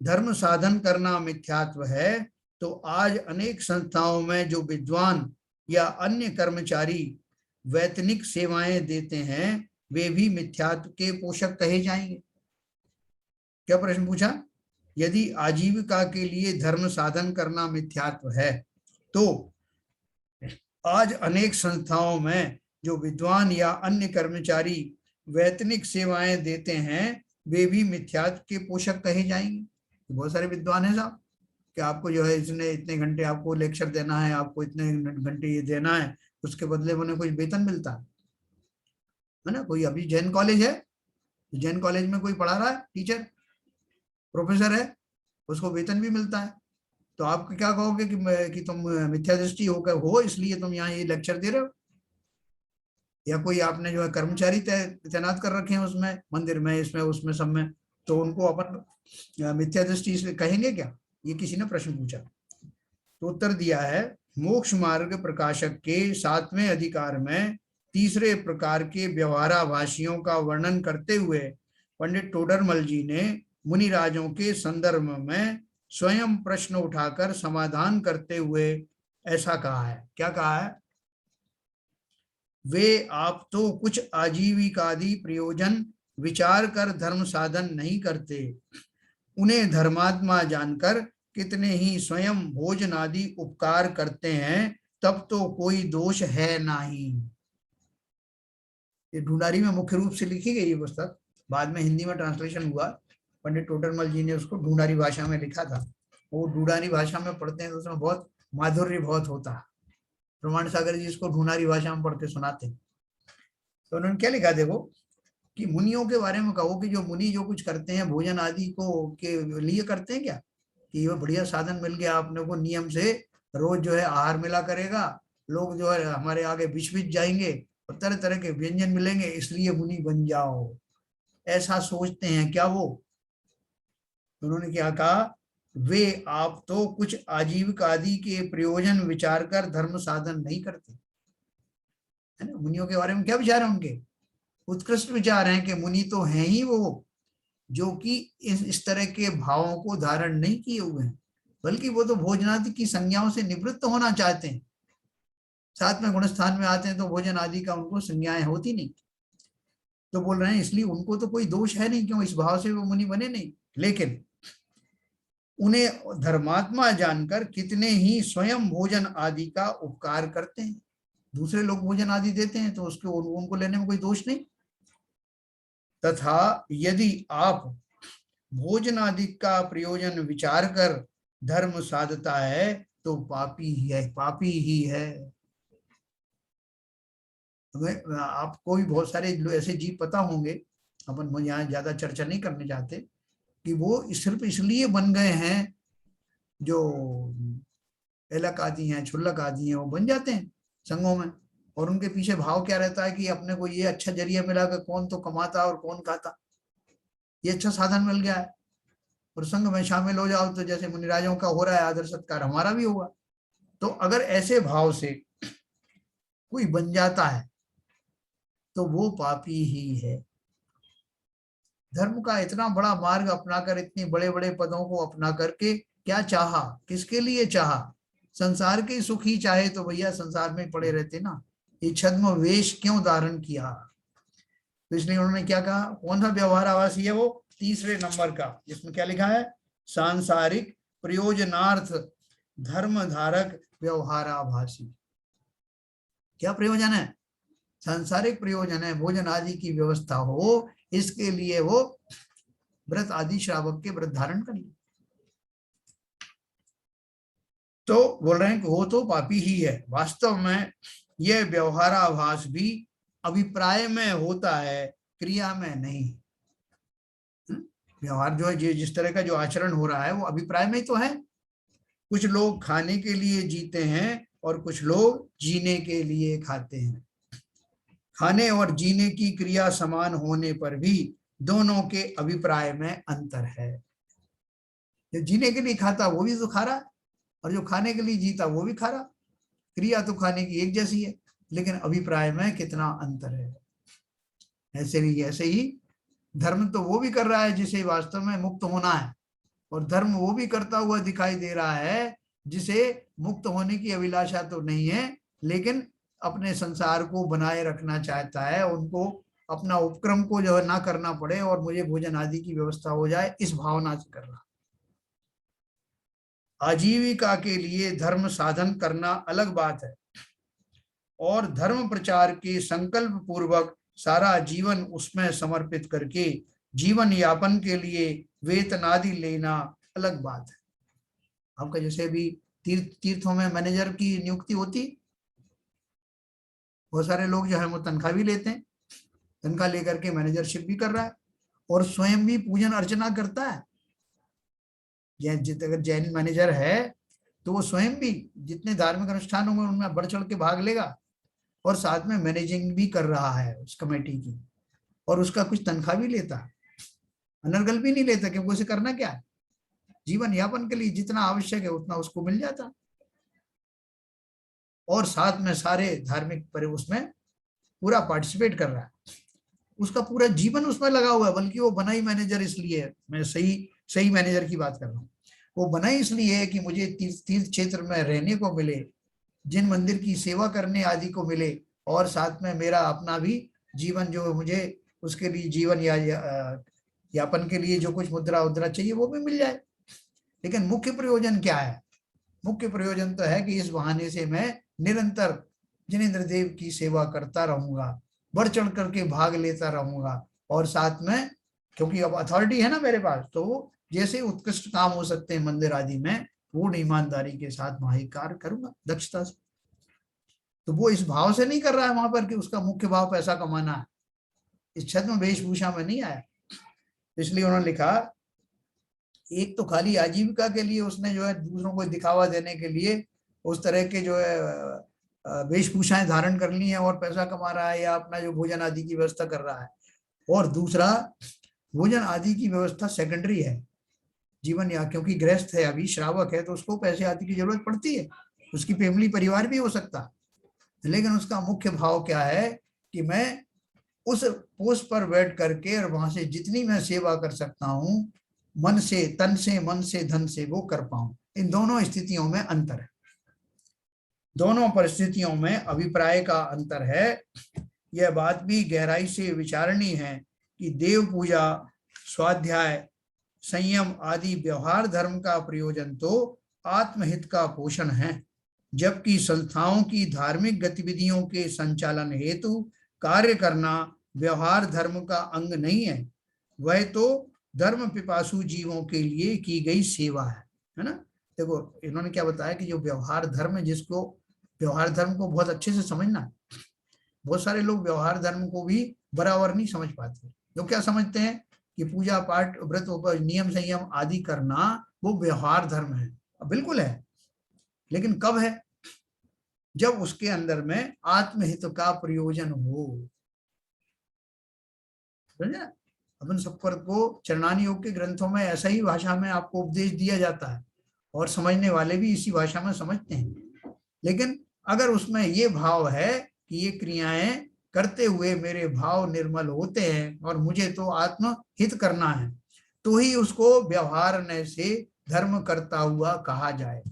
[SPEAKER 1] धर्म साधन करना मिथ्यात्व है, तो आज अनेक संस्थाओं में जो विद्वान या अन्य कर्मचारी वैतनिक सेवाएं देते हैं वे भी मिथ्यात्व के पोषक कहे जाएंगे। क्या प्रश्न पूछा, यदि आजीविका के लिए धर्म साधन करना मिथ्यात्व है तो आज अनेक संस्थाओं में जो विद्वान या अन्य कर्मचारी वैतनिक सेवाएं देते हैं वे भी मिथ्यात्व के पोषक कहे जाएंगे। बहुत सारे विद्वान हैं साहब, कि आपको जो है इसने इतने घंटे आपको लेक्चर देना है, आपको इतने घंटे ये देना है, उसके बदले में उन्हें कोई वेतन मिलता है ना। कोई अभी जैन कॉलेज है, जैन कॉलेज में कोई पढ़ा रहा है, टीचर प्रोफेसर है, उसको वेतन भी मिलता है। तो आप क्या कहोगे कि तुम मिथ्या दृष्टि होकर हो इसलिए तुम यहाँ ये लेक्चर दे रहे हो, या कोई आपने जो है कर्मचारी तैनात कर रखे हैं उसमें, मंदिर में, इसमें उसमें सब में, तो उनको अपन मिथ्या दृष्टि इसलिए कहेंगे क्या? ये किसी ने प्रश्न पूछा। तो उत्तर दिया है, मोक्ष मार्ग प्रकाशक के 7वें अधिकार में तीसरे प्रकार के व्यवहाराभाषियों का वर्णन करते हुए पंडित टोडरमल जी ने मुनिराजों के संदर्भ में स्वयं प्रश्न उठाकर समाधान करते हुए ऐसा कहा है। क्या कहा है? वे आप तो कुछ आजीविकादि प्रयोजन विचार कर धर्म साधन नहीं करते, उन्हें धर्मात्मा जानकर कितने ही स्वयं भोजन आदि उपकार करते हैं, तब तो कोई दोष है नहीं। ये ढूंढारी में मुख्य रूप से लिखी गई ये पुस्तक, बाद में हिंदी में ट्रांसलेशन हुआ, पंडित टोडरमल जी ने उसको ढूंढारी भाषा में लिखा था। वो ढूंढारी भाषा में पढ़ते हैं तो उसमें बहुत माधुर्य बहुत होता है। प्रमाण सागर जी इसको ढूंढारी भाषा में पढ़ के सुनाते हैं। तो उन्होंने क्या लिखा, देखो कि मुनियों के बारे में कहो कि जो मुनि जो कुछ करते हैं भोजन आदि को के लिए करते हैं क्या, कि ये बढ़िया साधन मिल गया आपने को, नियम से रोज जो है आहार मिला करेगा, लोग जो है हमारे आगे बिछ बिछ जाएंगे और तरह तरह के व्यंजन मिलेंगे, इसलिए मुनि बन जाओ, ऐसा सोचते हैं क्या वो? उन्होंने क्या कहा, वे आप तो कुछ आजीविका आदि के प्रयोजन विचार कर धर्म साधन नहीं करते, है ना। मुनियों के बारे में क्या विचार है उनके? उत्कृष्ट विचार हैं कि मुनि तो हैं ही वो जो कि इस तरह के भावों को धारण नहीं किए हुए हैं, बल्कि वो तो भोजनादि की संज्ञाओं से निवृत्त होना चाहते हैं। साथ में गुणस्थान में आते हैं तो भोजन आदि का उनको संज्ञाएं होती नहीं, तो बोल रहे हैं इसलिए उनको तो कोई दोष है नहीं, क्यों इस भाव से वो मुनि बने नहीं। लेकिन उन्हें धर्मात्मा जानकर कितने ही स्वयं भोजन आदि का उपकार करते हैं, दूसरे लोग भोजन आदि देते हैं तो उसके उनको लेने में कोई दोष नहीं। तथा यदि आप भोजन आदि का प्रयोजन विचार कर धर्म साधता है तो पापी ही है, पापी ही है। आपको भी बहुत सारे ऐसे जीव पता होंगे, अपन यहाँ ज्यादा चर्चा नहीं करने चाहते, कि वो सिर्फ इसलिए बन गए हैं, जो एलक आदि हैं, छुल्लक आदि हैं, वो बन जाते हैं संघों में, और उनके पीछे भाव क्या रहता है कि अपने को ये अच्छा जरिया मिला कि कौन तो कमाता और कौन खाता, ये अच्छा साधन मिल गया है और संघ में शामिल हो जाओ तो जैसे मुनिराजों का हो रहा है आदर सत्कार, हमारा भी होगा। तो अगर ऐसे भाव से कोई बन जाता है तो वो पापी ही है। धर्म का इतना बड़ा मार्ग अपनाकर, इतने बड़े बड़े पदों को अपना करके क्या चाहा, किसके लिए चाहा? संसार के सुख ही चाहे तो भैया संसार में पड़े रहते ना, ये छद्म वेश क्यों धारण किया? तो इसलिए उन्होंने क्या कहा, कौन सा व्यवहार आवासी है वो? तीसरे नंबर का, जिसमें क्या लिखा है, सांसारिक प्रयोजनार्थ धर्म धारक व्यवहाराभासी। क्या प्रयोजन है? सांसारिक प्रयोजन है, भोजन आदि की व्यवस्था हो, इसके लिए वो व्रत आदि श्रावक के व्रत धारण कर ले। तो बोल रहे हैं कि वो तो पापी ही है। वास्तव में यह व्यवहाराभास भी अभिप्राय में होता है, क्रिया में नहीं। व्यवहार जो है, जिस तरह का जो आचरण हो रहा है वो अभिप्राय में ही तो है। कुछ लोग खाने के लिए जीते हैं और कुछ लोग जीने के लिए खाते हैं। खाने और जीने की क्रिया समान होने पर भी दोनों के अभिप्राय में अंतर है। जो जीने के लिए खाता वो भी तो खा रहा है, और जो खाने के लिए जीता वो भी खा रहा। क्रिया तो खाने की एक जैसी है, लेकिन अभिप्राय में कितना अंतर है। ऐसे ही धर्म तो वो भी कर रहा है जिसे वास्तव में मुक्त होना है, और धर्म वो भी करता हुआ दिखाई दे रहा है जिसे मुक्त होने की अभिलाषा तो नहीं है, लेकिन अपने संसार को बनाए रखना चाहता है, उनको अपना उपक्रम को जो है ना करना पड़े और मुझे भोजन आदि की व्यवस्था हो जाए, इस भावना से कर रहा। आजीविका के लिए धर्म साधन करना अलग बात है, और धर्म प्रचार के संकल्प पूर्वक सारा जीवन उसमें समर्पित करके जीवन यापन के लिए वेतन आदि लेना अलग बात है। आपका जैसे अभी तीर्थों में मैनेजर की नियुक्ति होती, बहुत सारे लोग जो है वो तनख्वाह भी लेते हैं, तनख्वाह लेकर के मैनेजरशिप भी कर रहा है और स्वयं भी पूजन अर्चना करता है। अगर जैन मैनेजर है तो वो स्वयं भी जितने धार्मिक अनुष्ठान होंगे उनमें बढ़ चढ़ के भाग लेगा और साथ में मैनेजिंग भी कर रहा है उस कमेटी की, और उसका कुछ तनख्वाह भी लेता है, अनर्गल भी नहीं लेता, क्योंकि उसे करना क्या है, जीवन यापन के लिए जितना आवश्यक है उतना उसको मिल जाता, और साथ में सारे धार्मिक पर उसमें पूरा पार्टिसिपेट कर रहा है, उसका पूरा जीवन उसमें लगा हुआ है। बल्कि वो बना ही मैनेजर इसलिए है, मैं सही सही मैनेजर की बात कर रहा हूँ, वो बना ही इसलिए है कि मुझे तीर्थ क्षेत्र में रहने को मिले, जिन मंदिर की सेवा करने आदि को मिले, और साथ में मेरा अपना भी जीवन जो मुझे उसके लिए जीवन यापन के लिए जो कुछ मुद्रा उद्रा चाहिए वो भी मिल जाए। लेकिन मुख्य प्रयोजन क्या है? मुख्य प्रयोजन तो है कि इस बहाने से मैं निरंतर जिनेंद्र देव की सेवा करता रहूंगा, बढ़ चढ़ करके भाग लेता रहूंगा, और साथ में क्योंकि अब अथॉरिटी है ना मेरे पास, तो जैसे उत्कृष्ट काम हो सकते हैं मंदिर आदि में, पूर्ण ईमानदारी के साथ वहीं कार्य करूंगा दक्षता से। तो वो इस भाव से नहीं कर रहा है वहां पर कि उसका मुख्य भाव पैसा कमाना है, इस छद्म वेशभूषा में नहीं आया। इसलिए उन्होंने लिखा, एक तो खाली आजीविका के लिए उसने जो है दूसरों को दिखावा देने के लिए उस तरह के जो है वेशभूषाएं धारण कर ली हैं और पैसा कमा रहा है, या अपना जो भोजन आदि की व्यवस्था कर रहा है। और दूसरा, भोजन आदि की व्यवस्था सेकेंडरी है जीवन, या क्योंकि गृहस्थ है अभी श्रावक है तो उसको पैसे आदि की जरूरत पड़ती है, उसकी फैमिली परिवार भी हो सकता, लेकिन उसका मुख्य भाव क्या है कि मैं उस पोस्ट पर बैठ करके और वहां से जितनी मैं सेवा कर सकता हूं, मन से, तन से, मन से, धन से वो कर पाऊं। इन दोनों स्थितियों में अंतर है, दोनों परिस्थितियों में अभिप्राय का अंतर है। यह बात भी गहराई से विचारणी है कि देव पूजा, स्वाध्याय, संयम आदि व्यवहार धर्म का प्रयोजन तो आत्महित का पोषण है, जबकि संस्थाओं की धार्मिक गतिविधियों के संचालन हेतु कार्य करना व्यवहार धर्म का अंग नहीं है, वह तो धर्म पिपासु जीवों के लिए की गई सेवा है ना। देखो इन्होंने क्या बताया कि जो व्यवहार धर्म है, जिसको व्यवहार धर्म को बहुत अच्छे से समझना, बहुत सारे लोग व्यवहार धर्म को भी बराबर नहीं समझ पाते। लोग क्या समझते हैं कि पूजा पाठ व्रत नियम संयम आदि करना वो व्यवहार धर्म है। बिल्कुल है, लेकिन कब है? जब उसके अंदर में आत्महित का प्रयोजन हो। समझे? अपन सबकर को चरणानी योग के ग्रंथों में ऐसा ही भाषा में आपको उपदेश दिया जाता है, और समझने वाले भी इसी भाषा में समझते हैं। लेकिन अगर उसमें ये भाव है कि ये क्रियाएं करते हुए मेरे भाव निर्मल होते हैं और मुझे तो आत्म हित करना है, तो ही उसको व्यवहार न से धर्म करता हुआ कहा जाए।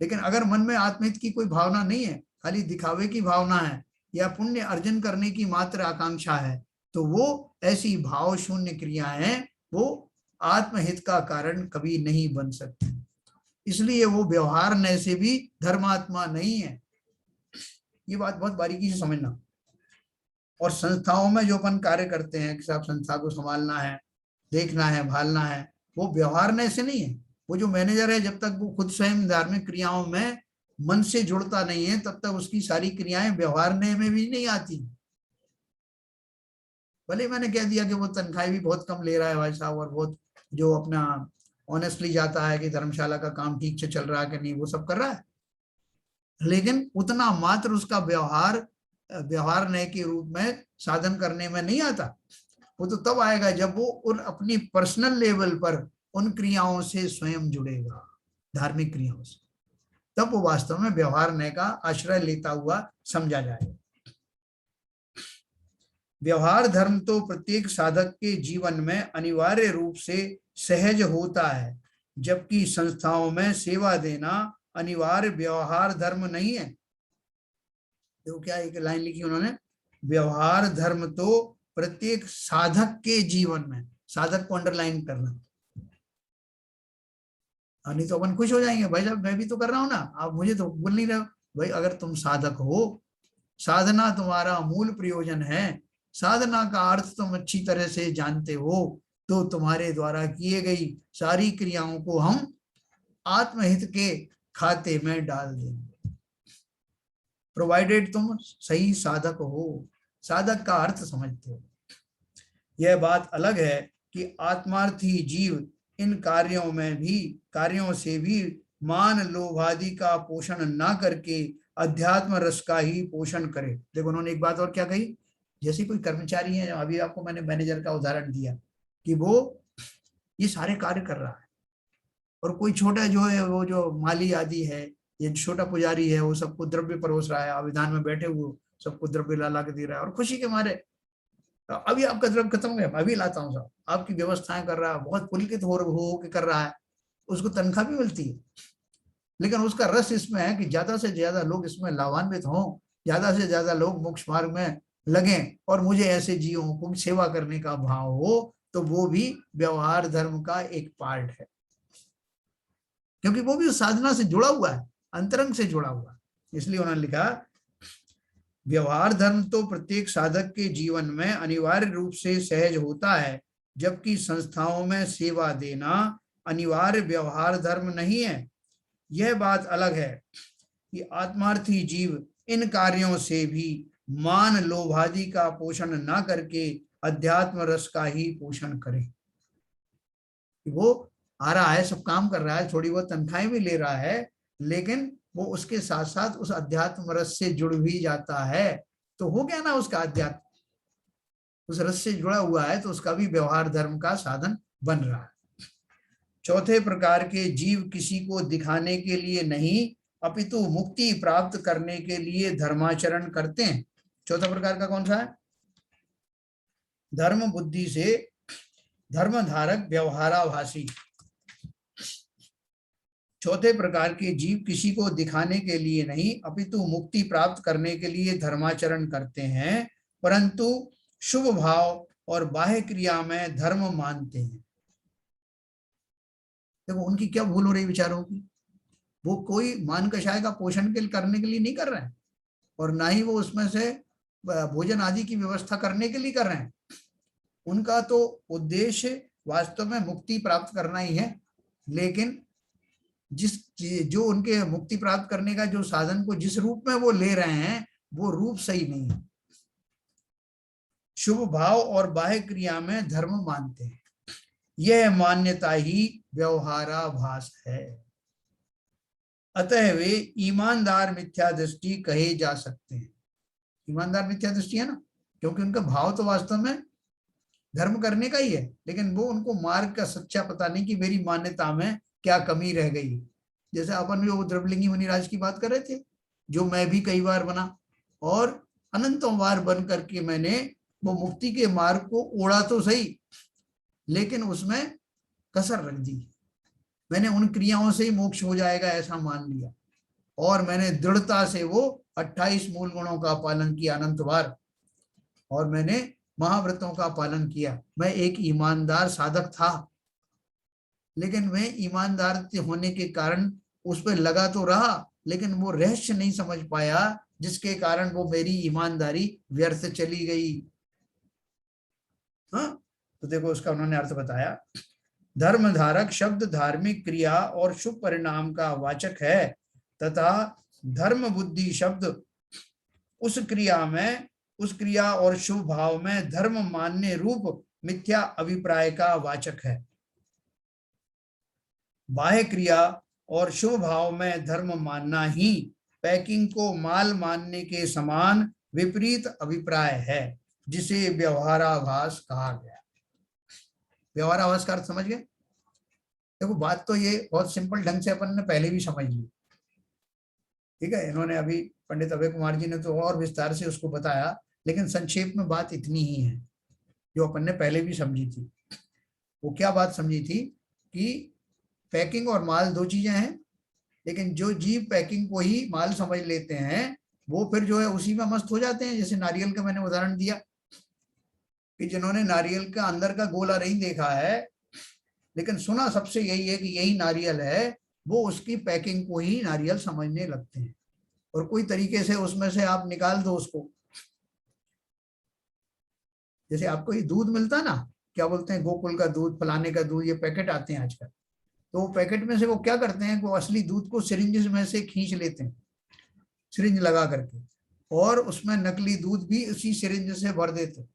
[SPEAKER 1] लेकिन अगर मन में आत्महित की कोई भावना नहीं है, खाली दिखावे की भावना है या पुण्य अर्जन करने की मात्र आकांक्षा है, तो वो ऐसी भाव शून्य क्रियाएं वो आत्महित का कारण कभी नहीं बन सकती। इसलिए वो व्यवहार न से भी धर्मात्मा नहीं है। ये बात बहुत बारीकी से समझना। और संस्थाओं में जो अपन कार्य करते हैं कि साहब संस्था को संभालना है, देखना है, भालना है, वो व्यवहार न से नहीं है। वो जो मैनेजर है, जब तक वो खुद स्वयं धार्मिक क्रियाओं में मन से जुड़ता नहीं है, तब तक उसकी सारी क्रियाएं व्यवहार में भी नहीं आती। भले मैंने कह दिया कि वो तनख्वाह भी बहुत कम ले रहा है भाई साहब, और बहुत जो अपना ऑनेस्टली जाता है कि धर्मशाला का काम ठीक से चल रहा है कि नहीं, वो सब कर रहा है, लेकिन उतना मात्र उसका व्यवहार नए के रूप में साधन करने में नहीं आता। वो तो तब आएगा जब वो उन अपनी पर्सनल लेवल पर उन क्रियाओं से स्वयं जुड़ेगा, धार्मिक क्रियाओं से, तब वो वास्तव में व्यवहार नए का आश्रय लेता हुआ समझा जाएगा। व्यवहार धर्म तो प्रत्येक साधक के जीवन में अनिवार्य रूप से सहज होता है, जबकि संस्थाओं में सेवा देना अनिवार्य व्यवहार धर्म नहीं है। देखो क्या एक लाइन लिखी उन्होंने, व्यवहार धर्म तो प्रत्येक साधक के जीवन में, साधक को अंडरलाइन करना। नहीं तो अपन खुश हो जाएंगे, भाई साहब मैं भी तो कर रहा हूं ना, आप मुझे तो बोल नहीं रहे हो। भाई अगर तुम साधक हो, साधना तुम्हारा मूल प्रयोजन है, साधना का अर्थ तुम अच्छी तरह से जानते हो, तो तुम्हारे द्वारा किए गई सारी क्रियाओं को हम आत्महित के खाते में डाल देंगे, प्रोवाइडेड तुम सही साधक हो, साधक का अर्थ समझते हो। यह बात अलग है कि आत्मार्थी जीव इन कार्यों से भी मान लोभादि का पोषण ना करके अध्यात्म रस का ही पोषण करे। देखो उन्होंने एक बात और क्या कही, जैसे कोई कर्मचारी है, अभी आपको मैंने मैनेजर का उदाहरण दिया कि वो ये सारे कार्य कर रहा है, और कोई छोटा जो है वो जो माली आदि है, ये छोटा पुजारी है, वो सबको द्रव्य परोस रहा है, अभिधान में बैठे हुए सबको द्रव्य ला के दे रहा है, और खुशी के मारे अभी आपका द्रव्य खत्म हो गया, अभी लाता हूँ साहब, आपकी व्यवस्थाएं कर रहा है, बहुत पुलकित हो के कर रहा है, उसको तनख्वाह भी मिलती है। लेकिन उसका रस इसमें है कि ज्यादा से ज्यादा लोग इसमें लाभान्वित हों, ज्यादा से ज्यादा लोग मोक्ष मार्ग में लगे, और मुझे ऐसे जीवों को सेवा करने का भाव हो, तो वो भी व्यवहार धर्म का एक पार्ट है, क्योंकि वो भी उस साधना से जुड़ा हुआ है, अंतरंग से जुड़ा हुआ है। इसलिए उन्होंने लिखा, व्यवहार धर्म तो प्रत्येक साधक के जीवन में अनिवार्य रूप से सहज होता है, जबकि संस्थाओं में सेवा देना अनिवार्य व्यवहार धर्म नहीं है। यह बात अलग है कि आत्मार्थी जीव इन कार्यों से भी मान लोभादि का पोषण ना करके अध्यात्म रस का ही पोषण करे। वो आ रहा है, सब काम कर रहा है, थोड़ी बहुत तनख्वाहें भी ले रहा है, लेकिन वो उसके साथ साथ उस अध्यात्म रस से जुड़ भी जाता है, तो हो गया ना उसका अध्यात्म, उस रस से जुड़ा हुआ है, तो उसका भी व्यवहार धर्म का साधन बन रहा है। चौथे प्रकार के जीव किसी को दिखाने के लिए नहीं, अपितु मुक्ति प्राप्त करने के लिए धर्माचरण करते हैं। चौथा प्रकार का कौन सा है? धर्म बुद्धि से धर्मधारक व्यवहाराभासी। चौथे प्रकार के जीव किसी को दिखाने के लिए नहीं, अपितु मुक्ति प्राप्त करने के लिए धर्माचरण करते हैं, परंतु शुभ भाव और बाह्य क्रिया में धर्म मानते हैं। देखो उनकी क्या भूल हो रही विचारों की, वो कोई मान कषाय का पोषण के करने के लिए नहीं कर रहे हैं, और ना ही वो उसमें से भोजन आदि की व्यवस्था करने के लिए कर रहे हैं। उनका तो उद्देश्य वास्तव में मुक्ति प्राप्त करना ही है, लेकिन जो उनके मुक्ति प्राप्त करने का जो साधन को जिस रूप में वो ले रहे हैं, वो रूप सही नहीं है। शुभ भाव और बाह्य क्रिया में धर्म मानते हैं, यह मान्यता ही व्यवहाराभास है। अतः वे ईमानदार मिथ्या दृष्टि कहे जा सकते हैं। ईमानदार मिथ्या दृष्टि है ना, क्योंकि उनका भाव तो वास्तव में धर्म करने का ही है, लेकिन वो उनको मार्ग का सच्चा पता नहीं कि मेरी मान्यता में क्या कमी रह गई। जैसे अपन भी वो द्रवलिंगी मुनिराज की बात कर रहे थे, जो मैं भी कई बार बना, और अनंतों बार बन करके मैंने वो मुक्ति के मार्ग को ओढ़ा तो सही, लेकिन उसमें कसर रख दी। मैंने उन क्रियाओं से ही मोक्ष हो जाएगा ऐसा मान लिया, और मैंने दृढ़ता से वो 28 मूल गुणों का पालन किया अनंत बार, और मैंने महाव्रतों का पालन किया। मैं एक ईमानदार साधक था, लेकिन मैं ईमानदार होने के कारण उस पर लगा तो रहा, लेकिन वो रहस्य नहीं समझ पाया, जिसके कारण वो मेरी ईमानदारी व्यर्थ चली गई। हाँ, तो देखो उसका उन्होंने अर्थ बताया। धर्मधारक शब्द धार्मिक क्रिया और शुभ परिणाम का वाचक है, तथा धर्म बुद्धि शब्द उस क्रिया और शुभ भाव में धर्म मानने रूप मिथ्या अभिप्राय का वाचक है। बाह्य क्रिया और शुभ भाव में धर्म मानना ही पैकिंग को माल मानने के समान विपरीत अभिप्राय है, जिसे व्यवहाराभास कहा गया। व्यवहाराभास का अर्थ समझ गए? देखो बात तो ये बहुत सिंपल ढंग से अपन ने पहले भी समझ ली, ठीक है। इन्होंने अभी पंडित अभय कुमार जी ने तो और विस्तार से उसको बताया, लेकिन संक्षेप में बात इतनी ही है जो अपन ने पहले भी समझी थी। वो क्या बात समझी थी कि पैकिंग और माल दो चीजें हैं, लेकिन जो जीव पैकिंग को ही माल समझ लेते हैं, वो फिर जो है उसी में मस्त हो जाते हैं। जैसे नारियल का मैंने उदाहरण दिया कि जिन्होंने नारियल का अंदर का गोला नहीं देखा है, लेकिन सुना सबसे यही है कि यही नारियल है, वो उसकी पैकिंग को ही नारियल समझने लगते हैं, और कोई तरीके से उसमें से आप निकाल दो उसको। जैसे आपको ये दूध मिलता ना, क्या बोलते हैं, गोकुल का दूध, फलाने का दूध, ये पैकेट आते हैं आजकल, तो पैकेट में से वो क्या करते हैं, वो असली दूध को सिरिंज में से खींच लेते हैं, सिरिंज लगा करके, और उसमें नकली दूध भी उसी सिरिंज से भर देते हैं।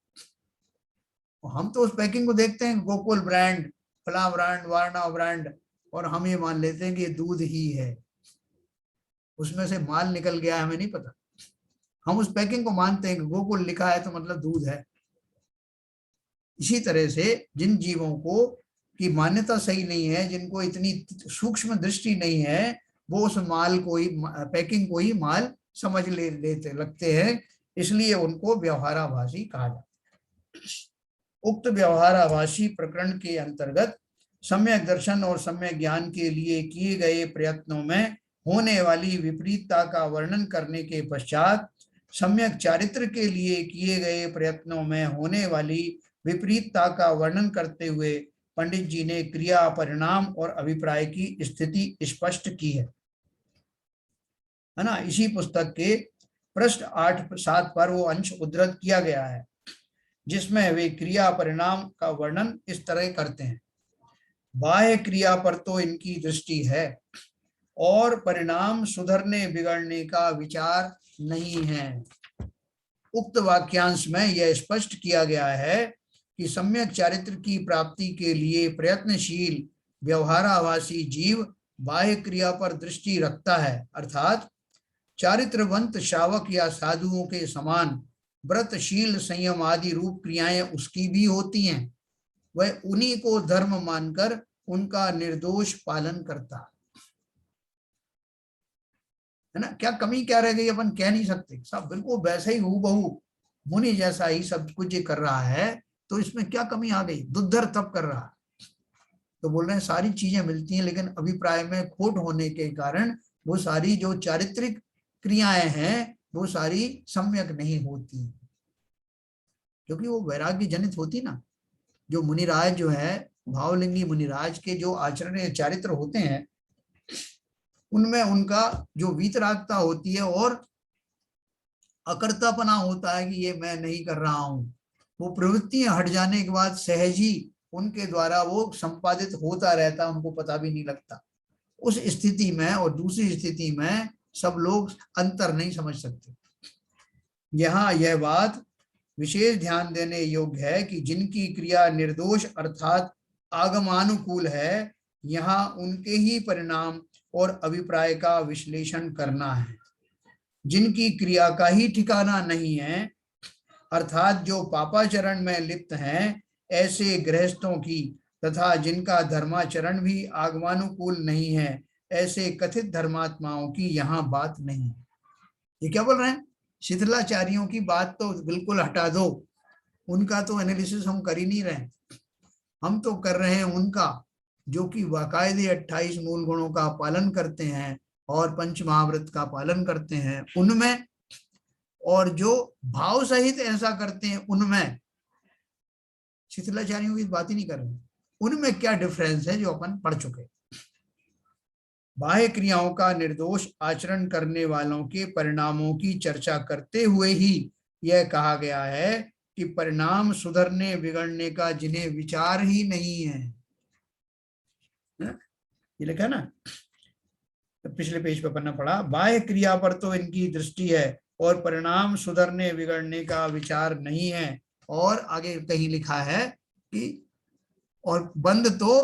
[SPEAKER 1] हम तो उस पैकिंग को देखते हैं, गोकुल ब्रांड, फला ब्रांड, वारणा ब्रांड, और हम ये मान लेते हैं कि ये दूध ही है। उसमें से माल निकल गया है, हमें नहीं पता। हम उस पैकिंग को मानते हैं कि गोकुल लिखा है तो मतलब दूध है। इसी तरह से जिन जीवों को की मान्यता सही नहीं है, जिनको इतनी सूक्ष्म दृष्टि नहीं है, वो उस माल को ही, पैकिंग को ही माल समझ लेते लगते हैं, इसलिए उनको व्यवहाराभासी कहा जाता है। उक्त व्यवहाराभासी प्रकरण के अंतर्गत सम्यक दर्शन और सम्यक ज्ञान के लिए किए गए प्रयत्नों में होने वाली विपरीतता का वर्णन करने के पश्चात सम्यक चारित्र के लिए किए गए प्रयत्नों में होने वाली विपरीतता का वर्णन करते हुए पंडित जी ने क्रिया, परिणाम और अभिप्राय की स्थिति स्पष्ट की है ना। इसी पुस्तक के पृष्ठ 8-7 पर वो अंश उद्धृत किया गया है, जिसमें वे क्रिया परिणाम का वर्णन इस तरह करते हैं। बाह्य क्रिया पर तो इनकी दृष्टि है और परिणाम सुधरने बिगड़ने का विचार नहीं है। उक्त वाक्यांश में यह स्पष्ट किया गया है कि सम्यक चारित्र की प्राप्ति के लिए प्रयत्नशील व्यवहाराभासी जीव बाह्य क्रिया पर दृष्टि रखता है, अर्थात चारित्रवंत शावक या साधुओं के समान व्रतशील, संयम आदि रूप क्रियाएं उसकी भी होती हैं। वह उन्हीं को धर्म मानकर उनका निर्दोष पालन करता है ना। क्या कमी क्या रह गई अपन कह नहीं सकते, सब बिल्कुल वैसे ही हूबहू मुनि जैसा ही सब कुछ कर रहा है, तो इसमें क्या कमी आ गई, दुद्धर तप कर रहा है। तो बोल रहे हैं सारी चीजें मिलती हैं, लेकिन अभिप्राय में खोट होने के कारण वो सारी जो चारित्रिक क्रियाएं हैं वो सारी सम्यक नहीं होती, क्योंकि वो वैराग्य जनित होती ना। जो मुनिराज जो है, भावलिंगी मुनिराज के जो आचरण या चारित्र होते हैं, उनमें उनका जो वीतरागता होती है और अकर्तापना होता है कि ये मैं नहीं कर रहा हूं, वो प्रवृत्तियां हट जाने के बाद सहज ही उनके द्वारा वो संपादित होता रहता, उनको पता भी नहीं लगता। उस स्थिति में और दूसरी स्थिति में सब लोग अंतर नहीं समझ सकते। यहाँ यह बात विशेष ध्यान देने योग्य है कि जिनकी क्रिया निर्दोष अर्थात आगमानुकूल है, यहाँ उनके ही परिणाम और अभिप्राय का विश्लेषण करना है। जिनकी क्रिया का ही ठिकाना नहीं है, अर्थात जो पापाचरण में लिप्त हैं, ऐसे गृहस्थों की, तथा जिनका धर्माचरण भी आगमानुकूल नहीं है, ऐसे कथित धर्मात्माओं की यहाँ बात नहीं है। ये क्या बोल रहे हैं, शिथिलाचार्यों की बात तो बिल्कुल हटा दो, उनका तो एनालिसिस हम कर ही नहीं रहे, हम तो कर रहे हैं उनका जो कि बाकायदे 28 मूल गुणों का पालन करते हैं और पंच महाव्रत का पालन करते हैं उनमें, और जो भाव सहित ऐसा करते हैं उनमें। शिथिलाचार्यों की बात ही नहीं कर रहे, उनमें क्या डिफरेंस है जो अपन पढ़ चुके। बाह्य क्रियाओं का निर्दोष आचरण करने वालों के परिणामों की चर्चा करते हुए ही यह कहा गया है कि परिणाम सुधरने बिगड़ने का जिन्हें विचार ही नहीं है। ये लिखा ना, पिछले पेज पर पन्ना पढ़ा, बाह्य क्रिया पर तो इनकी दृष्टि है और परिणाम सुधरने बिगड़ने का विचार नहीं है। और आगे कहीं लिखा है कि और बंद तो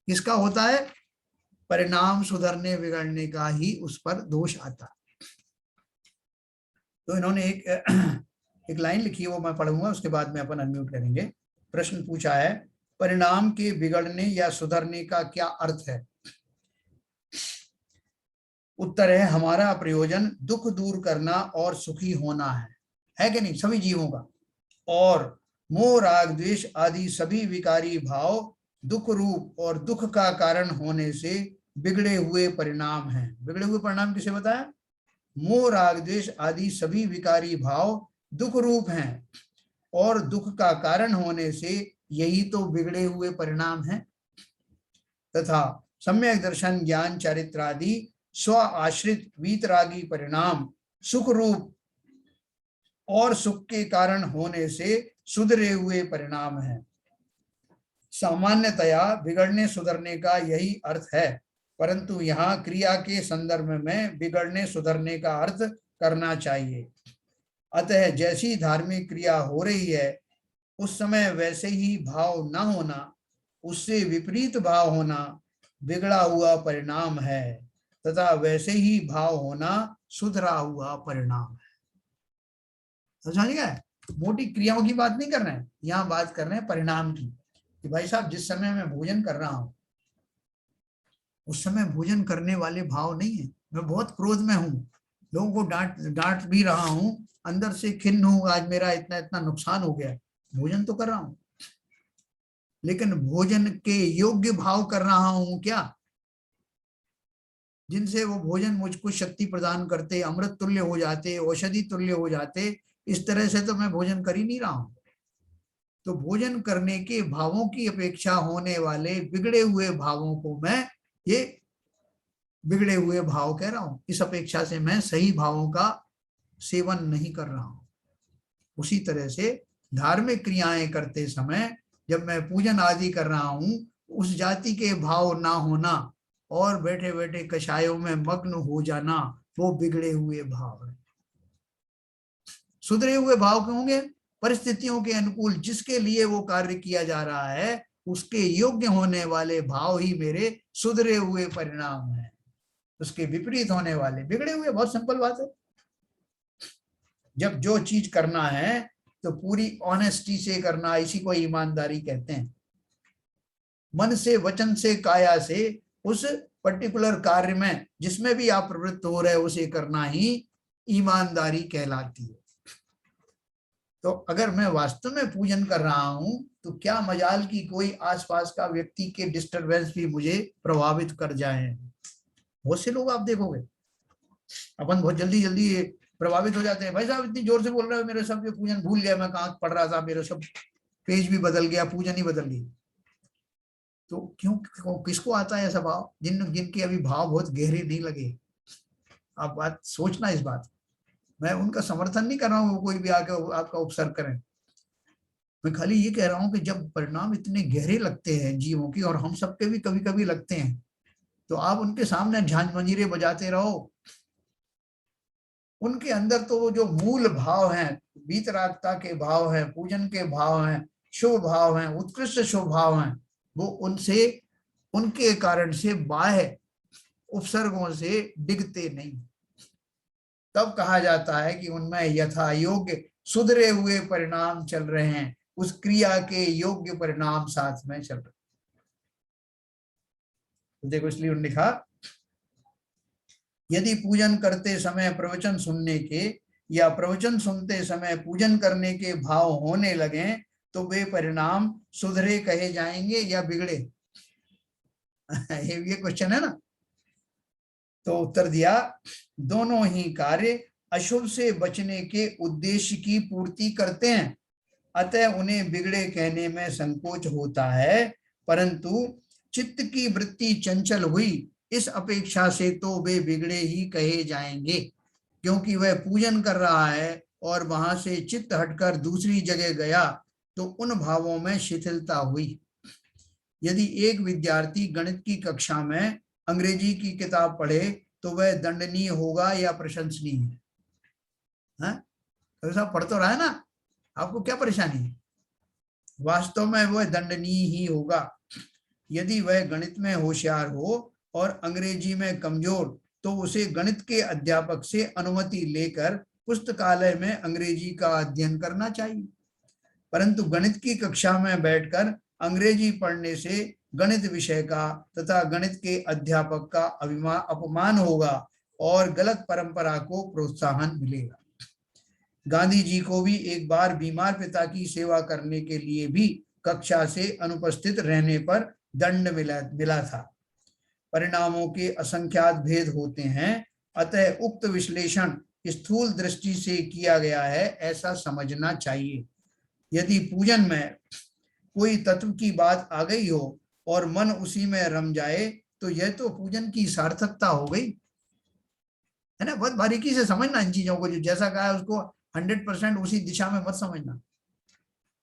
[SPEAKER 1] किसका होता है, परिणाम सुधरने बिगड़ने का ही उस पर दोष आता। तो इन्होंने एक लाइन लिखी है, वो मैं पढ़ूंगा, उसके बाद में अपन अनम्यूट करेंगे। प्रश्न पूछा है, परिणाम के बिगड़ने या सुधरने का क्या अर्थ है। उत्तर है, हमारा प्रयोजन दुख दूर करना और सुखी होना है कि नहीं, सभी जीवों का। और मोह, राग, द्वेष आदि सभी विकारी भाव दुख रूप और दुख का कारण होने से बिगड़े हुए परिणाम हैं। बिगड़े हुए परिणाम किसे बताया, मोह, राग, द्वेष आदि सभी विकारी भाव दुख रूप हैं और दुख का कारण होने से यही तो बिगड़े हुए परिणाम हैं। तथा सम्यक दर्शन, ज्ञान, चारित्र आदि स्व आश्रित वीतरागी परिणाम सुख रूप और सुख के कारण होने से सुधरे हुए परिणाम हैं। सामान्यतया बिगड़ने सुधरने का यही अर्थ है, परंतु यहाँ क्रिया के संदर्भ में बिगड़ने सुधरने का अर्थ करना चाहिए। अतः जैसी धार्मिक क्रिया हो रही है उस समय वैसे ही भाव न होना, उससे विपरीत भाव होना बिगड़ा हुआ परिणाम है, तथा वैसे ही भाव होना सुधरा हुआ परिणाम है। समझ गया? मोटी क्रियाओं की बात नहीं कर रहे हैं, यहाँ बात कर रहे हैं परिणाम की, कि भाई साहब जिस समय मैं भोजन कर रहा हूं उस समय भोजन करने वाले भाव नहीं है, मैं बहुत क्रोध में हूं, लोगों को डांट भी रहा हूं, अंदर से खिन्न हूं, आज मेरा इतना इतना नुकसान हो गया, भोजन तो कर रहा हूं, लेकिन भोजन के योग्य भाव कर रहा हूं क्या, जिनसे वो भोजन मुझको शक्ति प्रदान करते, अमृत तुल्य हो जाते, औषधि तुल्य हो जाते, इस तरह से तो मैं भोजन कर ही नहीं रहा हूं। तो भोजन करने के भावों की अपेक्षा होने वाले बिगड़े हुए भावों को मैं ये बिगड़े हुए भाव कह रहा हूं, इस अपेक्षा से मैं सही भावों का सेवन नहीं कर रहा हूं। उसी तरह से धार्मिक क्रियाएं करते समय जब मैं पूजन आदि कर रहा हूं, उस जाति के भाव ना होना और बैठे बैठे कषायों में मग्न हो जाना, वो बिगड़े हुए भाव है। सुधरे हुए भाव क्यों होंगे? परिस्थितियों के अनुकूल जिसके लिए वो कार्य किया जा रहा है उसके योग्य होने वाले भाव ही मेरे सुधरे हुए परिणाम है, उसके विपरीत होने वाले बिगड़े हुए। बहुत सिंपल बात है। जब जो चीज करना है तो पूरी ऑनेस्टी से करना, इसी को ईमानदारी कहते हैं। मन से, वचन से, काया से उस पर्टिकुलर कार्य में जिसमें भी आप प्रवृत्त हो रहे उसे करना ही ईमानदारी कहलाती है। तो अगर मैं वास्तव में पूजन कर रहा हूं तो क्या मजाल की कोई आसपास का व्यक्ति के डिस्टरबेंस भी मुझे प्रभावित कर जाए। बहुत से लोग आप देखोगे अपन बहुत जल्दी जल्दी प्रभावित हो जाते हैं, भाई साहब इतनी जोर से बोल रहे हो, मेरे सब ये पूजन भूल गया, मैं कहाँ पढ़ रहा था, मेरे सब पेज भी बदल गया, पूजन ही बदल गई। तो क्यों, किसको आता है ऐसा भाव? जिनके अभी भाव बहुत गहरे नहीं लगे। आप बात सोचना इस बात, मैं उनका समर्थन नहीं कर रहा हूँ कोई भी आके आपका उपसर्ग करें, मैं खाली ये कह रहा हूँ कि जब परिणाम इतने गहरे लगते हैं जीवों की, और हम सबके भी कभी कभी लगते हैं, तो आप उनके सामने झांझ मंजीरे बजाते रहो। उनके अंदर तो वो जो मूल भाव हैं, वीतरागता के भाव हैं, पूजन के भाव हैं, शुभ भाव हैं, उत्कृष्ट शुभ भाव हैं, वो उनसे, उनके कारण से बाह्य उपसर्गों से डिगते नहीं। तब कहा जाता है कि उनमें यथा योग्य सुधरे हुए परिणाम चल रहे हैं, उस क्रिया के योग्य परिणाम साथ में चल रहे। तो देखो इसलिए उन्होंने लिखा, यदि पूजन करते समय प्रवचन सुनने के या प्रवचन सुनते समय पूजन करने के भाव होने लगे तो वे परिणाम सुधरे कहे जाएंगे या बिगड़े? ये क्वेश्चन है ना। तो उत्तर दिया, दोनों ही कार्य अशुभ से बचने के उद्देश्य की पूर्ति करते हैं, अतः उन्हें बिगड़े कहने में संकोच होता है, परंतु चित्त की वृत्ति चंचल हुई इस अपेक्षा से तो वे बिगड़े ही कहे जाएंगे, क्योंकि वह पूजन कर रहा है और वहां से चित्त हटकर दूसरी जगह गया तो उन भावों में शिथिलता हुई। यदि एक विद्यार्थी गणित की कक्षा में अंग्रेजी की किताब पढ़े तो वह दंडनीय होगा या प्रशंसनीय है? तो साहब पढ़ तो रहा है ना, आपको क्या परेशानी है? वास्तव में वह दंडनीय ही होगा। यदि वह गणित में होशियार हो और अंग्रेजी में कमजोर तो उसे गणित के अध्यापक से अनुमति लेकर पुस्तकालय में अंग्रेजी का अध्ययन करना चाहिए, परंतु गणित की कक्षा में बैठकर अंग्रेजी पढ़ने से गणित विषय का तथा गणित के अध्यापक का अपमान होगा और गलत परंपरा को प्रोत्साहन मिलेगा। गांधी जी को भी एक बार बीमार पिता की सेवा करने के लिए भी कक्षा से अनुपस्थित रहने पर दंड मिला था। परिणामों के असंख्यात भेद होते हैं, अतः उक्त विश्लेषण स्थूल दृष्टि से किया गया है ऐसा समझना चाहिए। यदि पूजन में कोई तत्व की बात आ गई हो और मन उसी में रम जाए तो यह तो पूजन की सार्थकता हो गई, है ना। बहुत बारीकी से समझना इन चीजों को, जो जैसा कहा है उसको 100% उसी दिशा में मत समझना।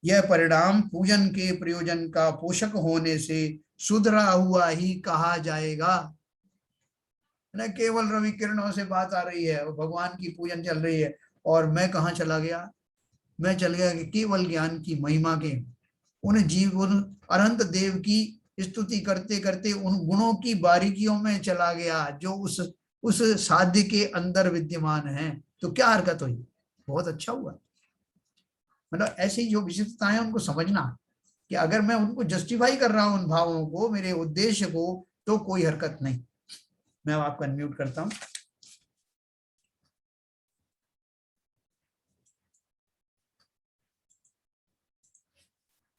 [SPEAKER 1] यह परिणाम पूजन के प्रयोजन का पोषक होने से सुधरा हुआ ही कहा जाएगा। न केवल रवि किरणों से बात आ रही है और भगवान की पूजन चल रही है, और मैं कहाँ चला गया, मैं चल गया कि केवल ज्ञान की महिमा के उन जीवन अनंत देव की स्तुति करते करते उन गुणों की बारीकियों में चला गया जो उस साध्य के अंदर विद्यमान है। तो क्या हरकत हुई, बहुत अच्छा हुआ। मतलब ऐसी जो विशिष्टताएं उनको समझना कि अगर मैं उनको जस्टिफाई कर रहा हूं उन भावों को, मेरे उद्देश्य को, तो कोई हरकत नहीं। मैं आपको अनम्यूट करता हूं।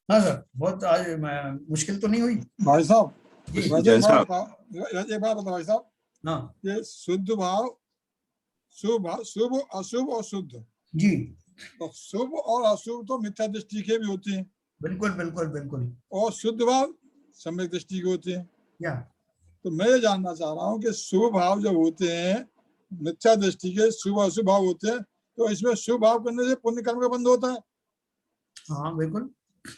[SPEAKER 1] हाँ सर, बहुत आज मुश्किल तो नहीं हुई
[SPEAKER 2] भाई साहब?
[SPEAKER 1] जी?
[SPEAKER 2] एक बात बताओ भाई साहब।
[SPEAKER 1] हाँ
[SPEAKER 2] ये शुद्ध भाव, शुभ शुभ अशुभ और शुद्ध
[SPEAKER 1] जी,
[SPEAKER 2] तो शुभ और अशुभ तो मिथ्या दृष्टि के भी होते हैं।
[SPEAKER 1] बिल्कुल बिल्कुल बिल्कुल।
[SPEAKER 2] और शुद्ध भाव सम्यक दृष्टि के होते हैं।
[SPEAKER 1] या
[SPEAKER 2] तो मैं ये जानना चाह रहा हूँ कि शुभ भाव जब होते हैं, मिथ्या दृष्टि के शुभ अशुभ भाव होते हैं, तो इसमें शुभ भाव करने से पुण्य कर्म का बंध होता है।
[SPEAKER 1] हाँ बिल्कुल।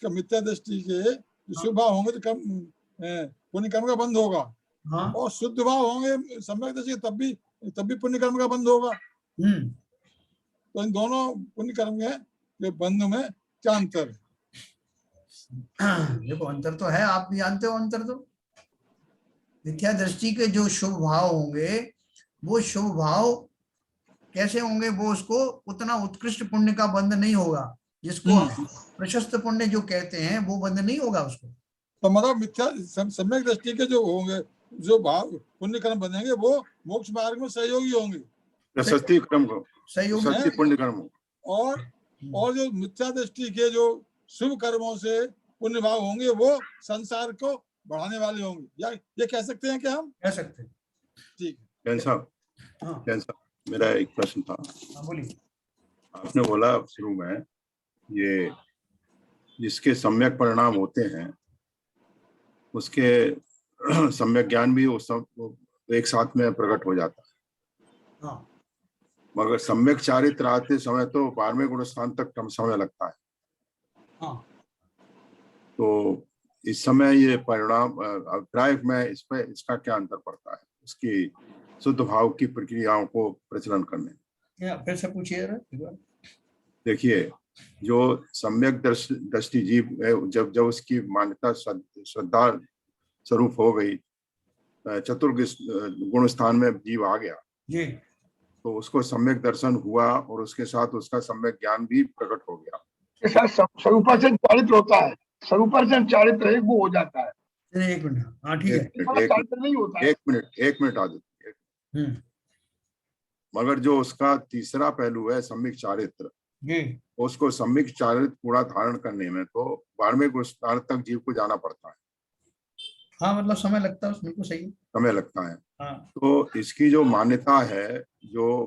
[SPEAKER 2] मिथ्या दृष्टि के शुभ भाव होंगे तो पुण्य कर्म का बंद होगा।
[SPEAKER 1] हाँ
[SPEAKER 2] और शुद्ध भाव होंगे सम्यक दृष्टि, तब भी पुण्य कर्म का बंद होगा। तो इन दोनों पुण्य कर्म के बंध में क्या अंतर है?
[SPEAKER 1] देखो अंतर तो है, आप भी जानते हो अंतर। तो मिथ्या दृष्टि के जो शुभ भाव होंगे, वो शुभ भाव कैसे होंगे, वो उसको उतना उत्कृष्ट पुण्य का बंध नहीं होगा जिसको हम प्रशस्त पुण्य जो कहते हैं, वो बंध नहीं होगा उसको।
[SPEAKER 2] तो मतलब मिथ्या सम्यक दृष्टि के जो होंगे, जो भाव पुण्य कर्म बनेंगे, वो मोक्ष मार्ग में सहयोगी होंगे,
[SPEAKER 3] प्रशस्ति क्रम को,
[SPEAKER 1] सहयोगी
[SPEAKER 3] पुण्य कर्म।
[SPEAKER 2] और जो मिथ्या दृष्टि के जो शुभ कर्मों से पुण्य भाव होंगे, वो संसार को बढ़ाने वाले होंगे। या ये कह सकते हैं कि हम
[SPEAKER 1] कह सकते हैं?
[SPEAKER 2] ठीक है।
[SPEAKER 3] जैन साहब, जैन साहब, मेरा एक प्रश्न था।
[SPEAKER 1] बोलिए।
[SPEAKER 3] आपने बोला शुरू में ये जिसके सम्यक परिणाम होते हैं उसके सम्यक ज्ञान भी उस एक साथ में प्रकट हो जाता है।
[SPEAKER 1] हाँ।
[SPEAKER 3] मगर सम्यक चारित्र आते समय तो 12वें गुण स्थान तक कम समय लगता है।
[SPEAKER 1] हाँ।
[SPEAKER 3] तो इस समय ये परिणाम अभिप्राय में इस पे इसका क्या अंतर पड़ता है, उसकी शुद्ध भाव की प्रक्रियाओं को प्रचलन करने में?
[SPEAKER 1] फिर से पूछिए।
[SPEAKER 3] देखिए, जो सम्यक दृष्टि जीव जब उसकी मान्यता श्रद्धा स्वरूप हो गई, चतुर्थ गुण स्थान में जीव आ गया
[SPEAKER 1] जी,
[SPEAKER 3] तो उसको सम्यक दर्शन हुआ और उसके साथ उसका सम्यक ज्ञान भी प्रकट हो गया।
[SPEAKER 4] स्वरूपाचरण चारित्र होता है, स्वरूपाचरण चारित्र है, वो हो जाता है।
[SPEAKER 1] एक मिनट। हाँ ठीक है।
[SPEAKER 4] चारित्र नहीं होता है।
[SPEAKER 3] एक मिनट आदित्य। मगर जो उसका तीसरा पहलू है सम्यक चारित्र, उसको सम्यक चारित्र पूरा धारण करने में तो 12वें गुण स्थान तक जीव को जाना पड़ता है।
[SPEAKER 1] हाँ, मतलब समय लगता है उसमें, को सही
[SPEAKER 3] समय लगता है।
[SPEAKER 1] हाँ।
[SPEAKER 3] तो इसकी जो मान्यता है, जो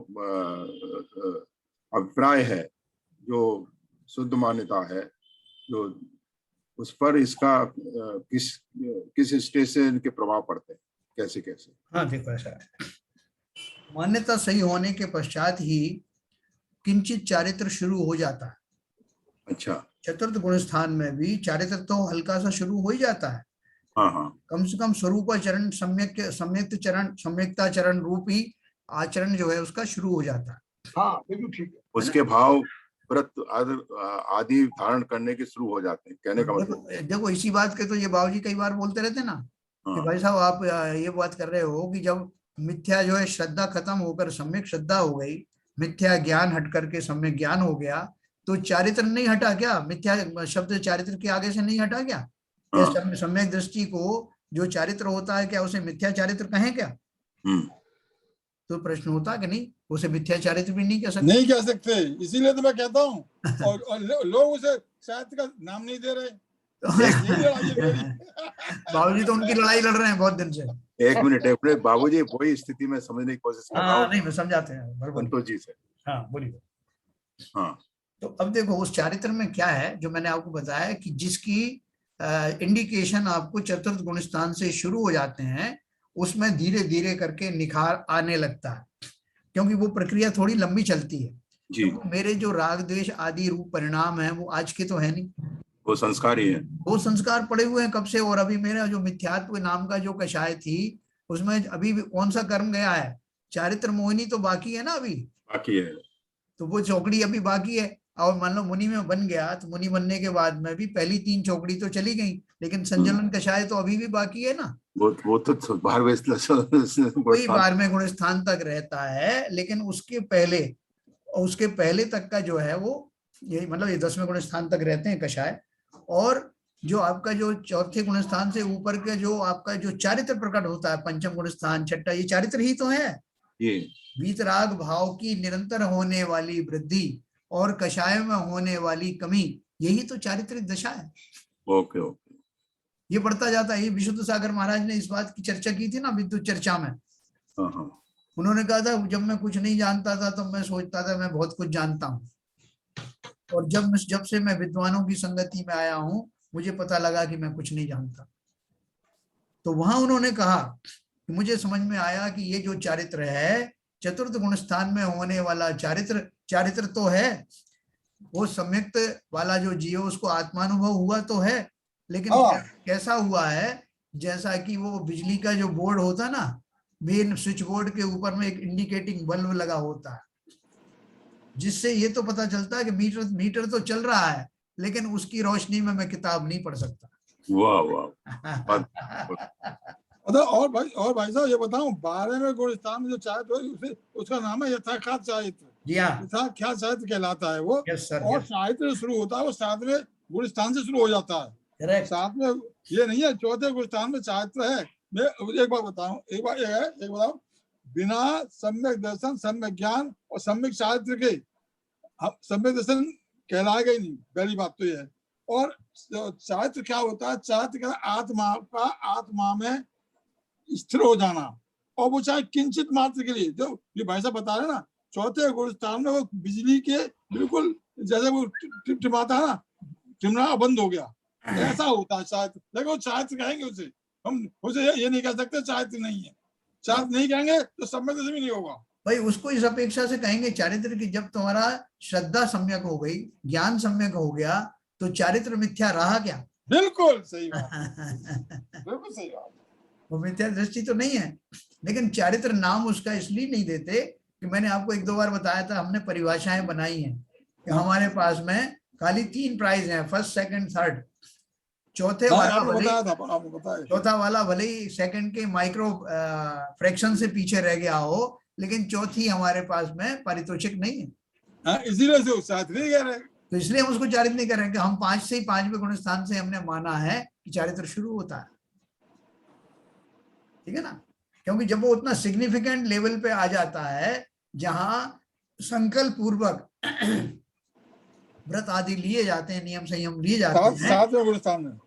[SPEAKER 3] अभिप्राय है, जो शुद्ध मान्यता है, जो उस पर इसका किस स्टेज से इनके प्रभाव पड़ते हैं, कैसे?
[SPEAKER 1] हाँ देखो, ऐसा है, मान्यता सही होने के पश्चात ही किंचित चारित्र शुरू हो जाता है।
[SPEAKER 3] अच्छा।
[SPEAKER 1] चतुर्थ गुण स्थान में भी चारित्र तो हल्का सा शुरू हो ही जाता है।
[SPEAKER 3] हाँ।
[SPEAKER 1] कम से कम स्वरूप चरण, सम्यकता चरण रूप ही आचरण जो है उसका शुरू हो जाता है।
[SPEAKER 4] हाँ बिल्कुल ठीक है।
[SPEAKER 3] उसके भाव व्रत आदि धारण करने के शुरू हो जाते हैं, कहने का मतलब।
[SPEAKER 1] देखो इसी बात के तो ये बाबूजी कई बार बोलते रहते ना कि भाई साहब आप ये बात कर रहे हो कि जब मिथ्या जो है श्रद्धा खत्म होकर सम्यक श्रद्धा हो गई, मिथ्या ज्ञान हट करके सम्यक ज्ञान हो गया, तो चारित्र नहीं हटा क्या? मिथ्या शब्द चारित्र के आगे से नहीं हटा क्या? सम्यक दृष्टि को जो चारित्र होता है, क्या उसे मिथ्या चारित्र कहें क्या? तो प्रश्न होता कि नहीं, उसे मिथ्या चारित्र भी नहीं कह सकते।
[SPEAKER 2] इसीलिए तो मैं कहता हूँ। और लोग उसे शायद का नाम नहीं दे रहे।
[SPEAKER 1] बाबूजी तो उनकी लड़ाई लड़ रहे हैं बहुत दिन से।
[SPEAKER 3] एक मिनट बाबूजी, वही स्थिति में समझने की कोशिश कर रहा हूँ।
[SPEAKER 1] नहीं, मैं समझाते हैं
[SPEAKER 3] संतोष जी से।
[SPEAKER 1] हाँ बोलिए।
[SPEAKER 3] हाँ,
[SPEAKER 1] तो अब देखो उस चारित्र में क्या है, जो मैंने आपको बताया कि जिसकी इंडिकेशन आपको चतुर्थ गुण स्थान से शुरू हो जाते हैं, उसमें धीरे धीरे करके निखार आने लगता है, क्योंकि वो प्रक्रिया थोड़ी लंबी चलती है। क्योंकि मेरे जो राग द्वेष आदि रूप परिणाम है वो आज के तो है नहीं,
[SPEAKER 3] वो संस्कार ही है।
[SPEAKER 1] वो संस्कार पड़े हुए हैं कब से। और अभी मेरा जो मिथ्यात्व नाम का जो कषाय थी उसमें अभी भी कौन सा कर्म गया है? चारित्र मोहिनी तो बाकी है ना अभी,
[SPEAKER 3] बाकी है।
[SPEAKER 1] तो वो चौकड़ी अभी बाकी है। और मान लो मुनि में बन गया तो मुनि बनने के बाद में भी पहली 3 चौकड़ी तो चली गई, लेकिन संजलन कषाय तो अभी भी बाकी है ना।
[SPEAKER 3] वो तो बाहर
[SPEAKER 1] कोई बार में गुण स्थान तक रहता है, लेकिन उसके पहले तक का जो है वो ये मतलब ये 10वें गुण स्थान तक रहते हैं कषाय। और जो आपका जो चौथे गुण स्थान से ऊपर के जो आपका जो चारित्र प्रकट होता है, पंचम गुण स्थान, छठा, ये चारित्र ही तो है।
[SPEAKER 3] ये
[SPEAKER 1] वीतराग भाव की निरंतर होने वाली वृद्धि और कषाय में होने वाली कमी, यही तो चारित्रिक दशा है।
[SPEAKER 3] Okay okay.
[SPEAKER 1] ये बढ़ता जाता है। ये विशुद्ध सागर महाराज ने इस बात की चर्चा की थी ना विद्युत चर्चा में।
[SPEAKER 3] हाँ हाँ।
[SPEAKER 1] उन्होंने कहा था जब मैं कुछ नहीं जानता था तो मैं सोचता था मैं बहुत कुछ जानता हूँ, और जब से मैं विद्वानों की संगति में आया हूँ मुझे पता लगा कि मैं कुछ नहीं जानता। तो वहां उन्होंने कहा कि मुझे समझ में आया कि ये जो चारित्र है, चतुर्थ गुण स्थान में होने वाला चारित्र तो है, वो सम्यक्त वाला जो जीव उसको आत्मानुभव हुआ तो है, लेकिन कैसा हुआ है? जैसा कि वो बिजली का जो बोर्ड होता ना, मेन स्विच बोर्ड के ऊपर में एक इंडिकेटिंग बल्ब लगा होता है, जिससे ये तो पता चलता है कि मीटर तो चल रहा है, लेकिन उसकी रोशनी में मैं किताब नहीं पढ़ सकता।
[SPEAKER 3] वाह वाह।
[SPEAKER 2] और भाई साहब ये बताऊं, 12वें गुण स्थान में जो चारित्र उसका नाम है यथाख्यात चारित्र।
[SPEAKER 1] जी हाँ,
[SPEAKER 2] यथाख्यात चारित्र कहलाता है वो।
[SPEAKER 1] Yes sir.
[SPEAKER 2] और चारित्र शुरू होता है वो 7वें गुण स्थान से शुरू हो जाता है।
[SPEAKER 1] करेक्ट।
[SPEAKER 2] 7वें ये नहीं है, चौथे गुण स्थान में चारित्र है। मैं एक बार बताऊं, एक बताऊं, बिना सम्यक दर्शन, सम्यक ज्ञान और सम्यक चारित्र के सम्यक दर्शन कहलाएगा ही नहीं, पहली बात तो ये है। और चारित्र क्या होता है? चारित्र का आत्मा का आत्मा में स्थिर हो जाना, और वो चाहे किंचित मात्र के लिए, जो ये भाई साहब बता रहे ना, चौथे गुण स्थान में वो बिजली के बिल्कुल जैसे वो टिमटिमाता है ना, टिमना बंद हो गया, ऐसा होता है चारित्र। देखो चारित्र कहेंगे उसे, हम उसे ये नहीं कह सकते चारित्र नहीं है। चारित्र नहीं कहेंगे तो सम्यक दर्शन भी नहीं होगा
[SPEAKER 1] भाई। उसको इस अपेक्षा से कहेंगे चारित्र की, जब तुम्हारा श्रद्धा सम्यक हो गई, ज्ञान सम्यक हो गया, तो चारित्र मिथ्या रहा क्या?
[SPEAKER 2] बिल्कुल सही बात। बिल्कुल सही बात।
[SPEAKER 1] वो मिथ्या दृष्टि तो नहीं है। लेकिन चारित्र नाम उसका इसलिए नहीं देते कि मैंने आपको 1-2 बार बताया था, हमने परिभाषाएं बनाई हैं कि हमारे पास में खाली 3 प्राइज हैं, फर्स्ट, सेकंड, थर्ड। चौथा वाला भले ही सेकंड के माइक्रो फ्रैक्शन से पीछे रह गया हो, लेकिन चौथी हमारे पास में पारितोषिक नहीं है।
[SPEAKER 2] इसीलिए से चारित्र नहीं कह रहे,
[SPEAKER 1] तो इसलिए हम उसको चारित्र नहीं कर रहे हैं कि हम 5 से ही 5वें गुण स्थान से हमने माना है कि चारित्र शुरू होता है। ठीक है ना? क्योंकि जब वो उतना सिग्निफिकेंट लेवल पे आ जाता है जहां संकल्प पूर्वक व्रत आदि लिए जाते हैं, नियम संयम लिए जाते हैं,
[SPEAKER 2] 7वें गुण स्थान में,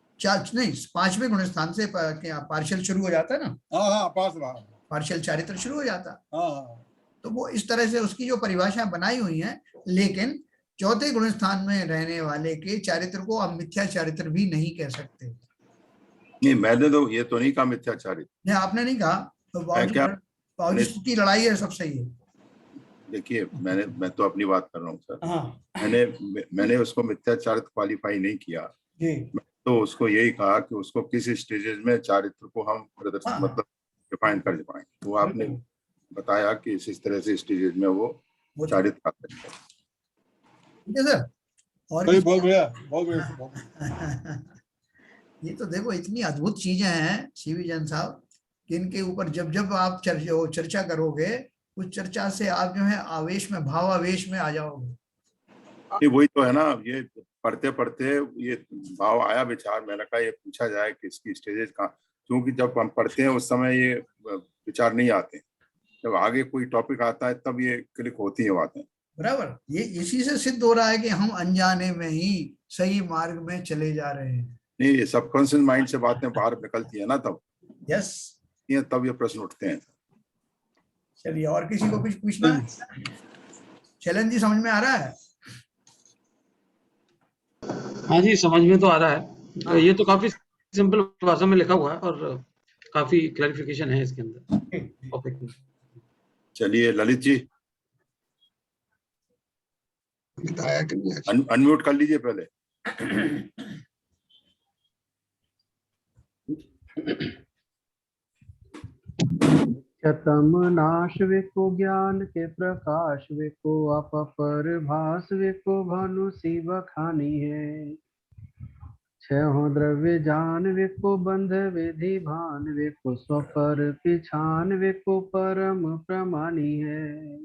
[SPEAKER 1] नहीं 5वें गुण स्थान से पार्शियल शुरू हो जाता है ना। पार्शियल चारित्र शुरू हो जाता है। तो वो इस तरह से उसकी जो परिभाषा बनाई हुई है, लेकिन चौथे गुण स्थान में रहने वाले के चारित्र को आप मिथ्या चारित्र भी नहीं कह सकते।
[SPEAKER 3] नहीं, मैंने तो ये तो नहीं कहा मिथ्या चारित्र।
[SPEAKER 1] नहीं, आपने नहीं कहा। तो बावजूद की लड़ाई है, सब सही है।
[SPEAKER 3] देखिए, मैं तो अपनी बात कर रहा हूँ सर।
[SPEAKER 1] हाँ।
[SPEAKER 3] मैंने उसको मिथ्या चारित्र क्वालिफाई नहीं किया
[SPEAKER 1] जी।
[SPEAKER 3] तो उसको यही कहा कि उसको किस स्टेजेस में चारित्र को हम प्रदर्शन मतलब डिफाइन कर पाएंगे। तो आपने बताया कि इस तरह से स्टेजेस में वो चारित्र आते हैं।
[SPEAKER 1] ठीक है सर। और
[SPEAKER 2] बहुत बढ़िया।
[SPEAKER 1] ये तो देखो इतनी अद्भुत चीजें हैं सीवी जैन साहब कि इनके ऊपर जब जब आप चर्चा करोगे, उस चर्चा से आप जो है आवेश में, भावावेश में आ जाओगे।
[SPEAKER 3] वही तो है ना, ये पढ़ते पढ़ते ये भाव आया विचार, मैंने कहा ये पूछा जाए कि इसकी स्टेजेस कहाँ, क्योंकि जब हम पढ़ते हैं उस समय ये विचार नहीं आते, जब आगे कोई टॉपिक आता है तब ये क्लिक होती है बातें।
[SPEAKER 1] बराबर। ये इसी से सिद्ध हो रहा है कि हम अनजाने में ही सही मार्ग में चले जा रहे हैं।
[SPEAKER 3] नहीं, ये सबकॉन्शियस माइंड से बातें बाहर निकलती है ना तब।
[SPEAKER 1] यस।
[SPEAKER 3] तब ये प्रश्न उठते हैं।
[SPEAKER 1] चलिए, और किसी को कुछ पूछना है? चलन जी, समझ में आ रहा है?
[SPEAKER 5] हाँ जी, समझ में तो आ रहा है। हाँ। ये तो काफी सिंपल भाषा में लिखा हुआ है और काफी क्लैरिफिकेशन है इसके अंदर।
[SPEAKER 3] चलिए ललित जी,
[SPEAKER 4] बताया कि नहीं,
[SPEAKER 3] अनम्यूट कर लीजिए पहले।
[SPEAKER 6] नित्यतम नाश वेको ज्ञान के प्रकाश वेको अपपर भास वेको भानु शिव खानी है। छहो द्रव्य जान वेको बंध विधि भान वेको स्वपर पिछान वेको परम प्रमाणी है।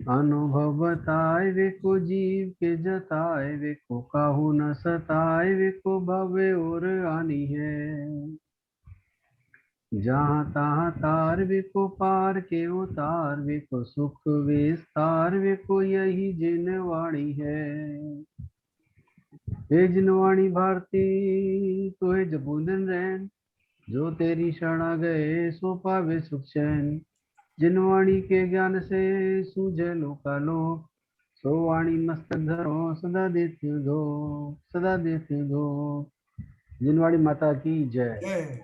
[SPEAKER 6] अनुभव बताए वेको जीव के जताए वेको काहू न सताए वेको भवे और आनी है। जहाँ तहाँ तार वेको पार के उतार वेको सुख विस्तार वेको यही जिन वाणी है। हे जिन वाणी भारती तो है जबूदन रैन जो तेरी शरणा गए सो पावे सुख चैन। जिन वाणी के ज्ञान से सूझे लोकालो सो वाणी मस्तक धरो सदा देती दो सदा देती दो। जिन वाणी माता की जय।
[SPEAKER 1] जय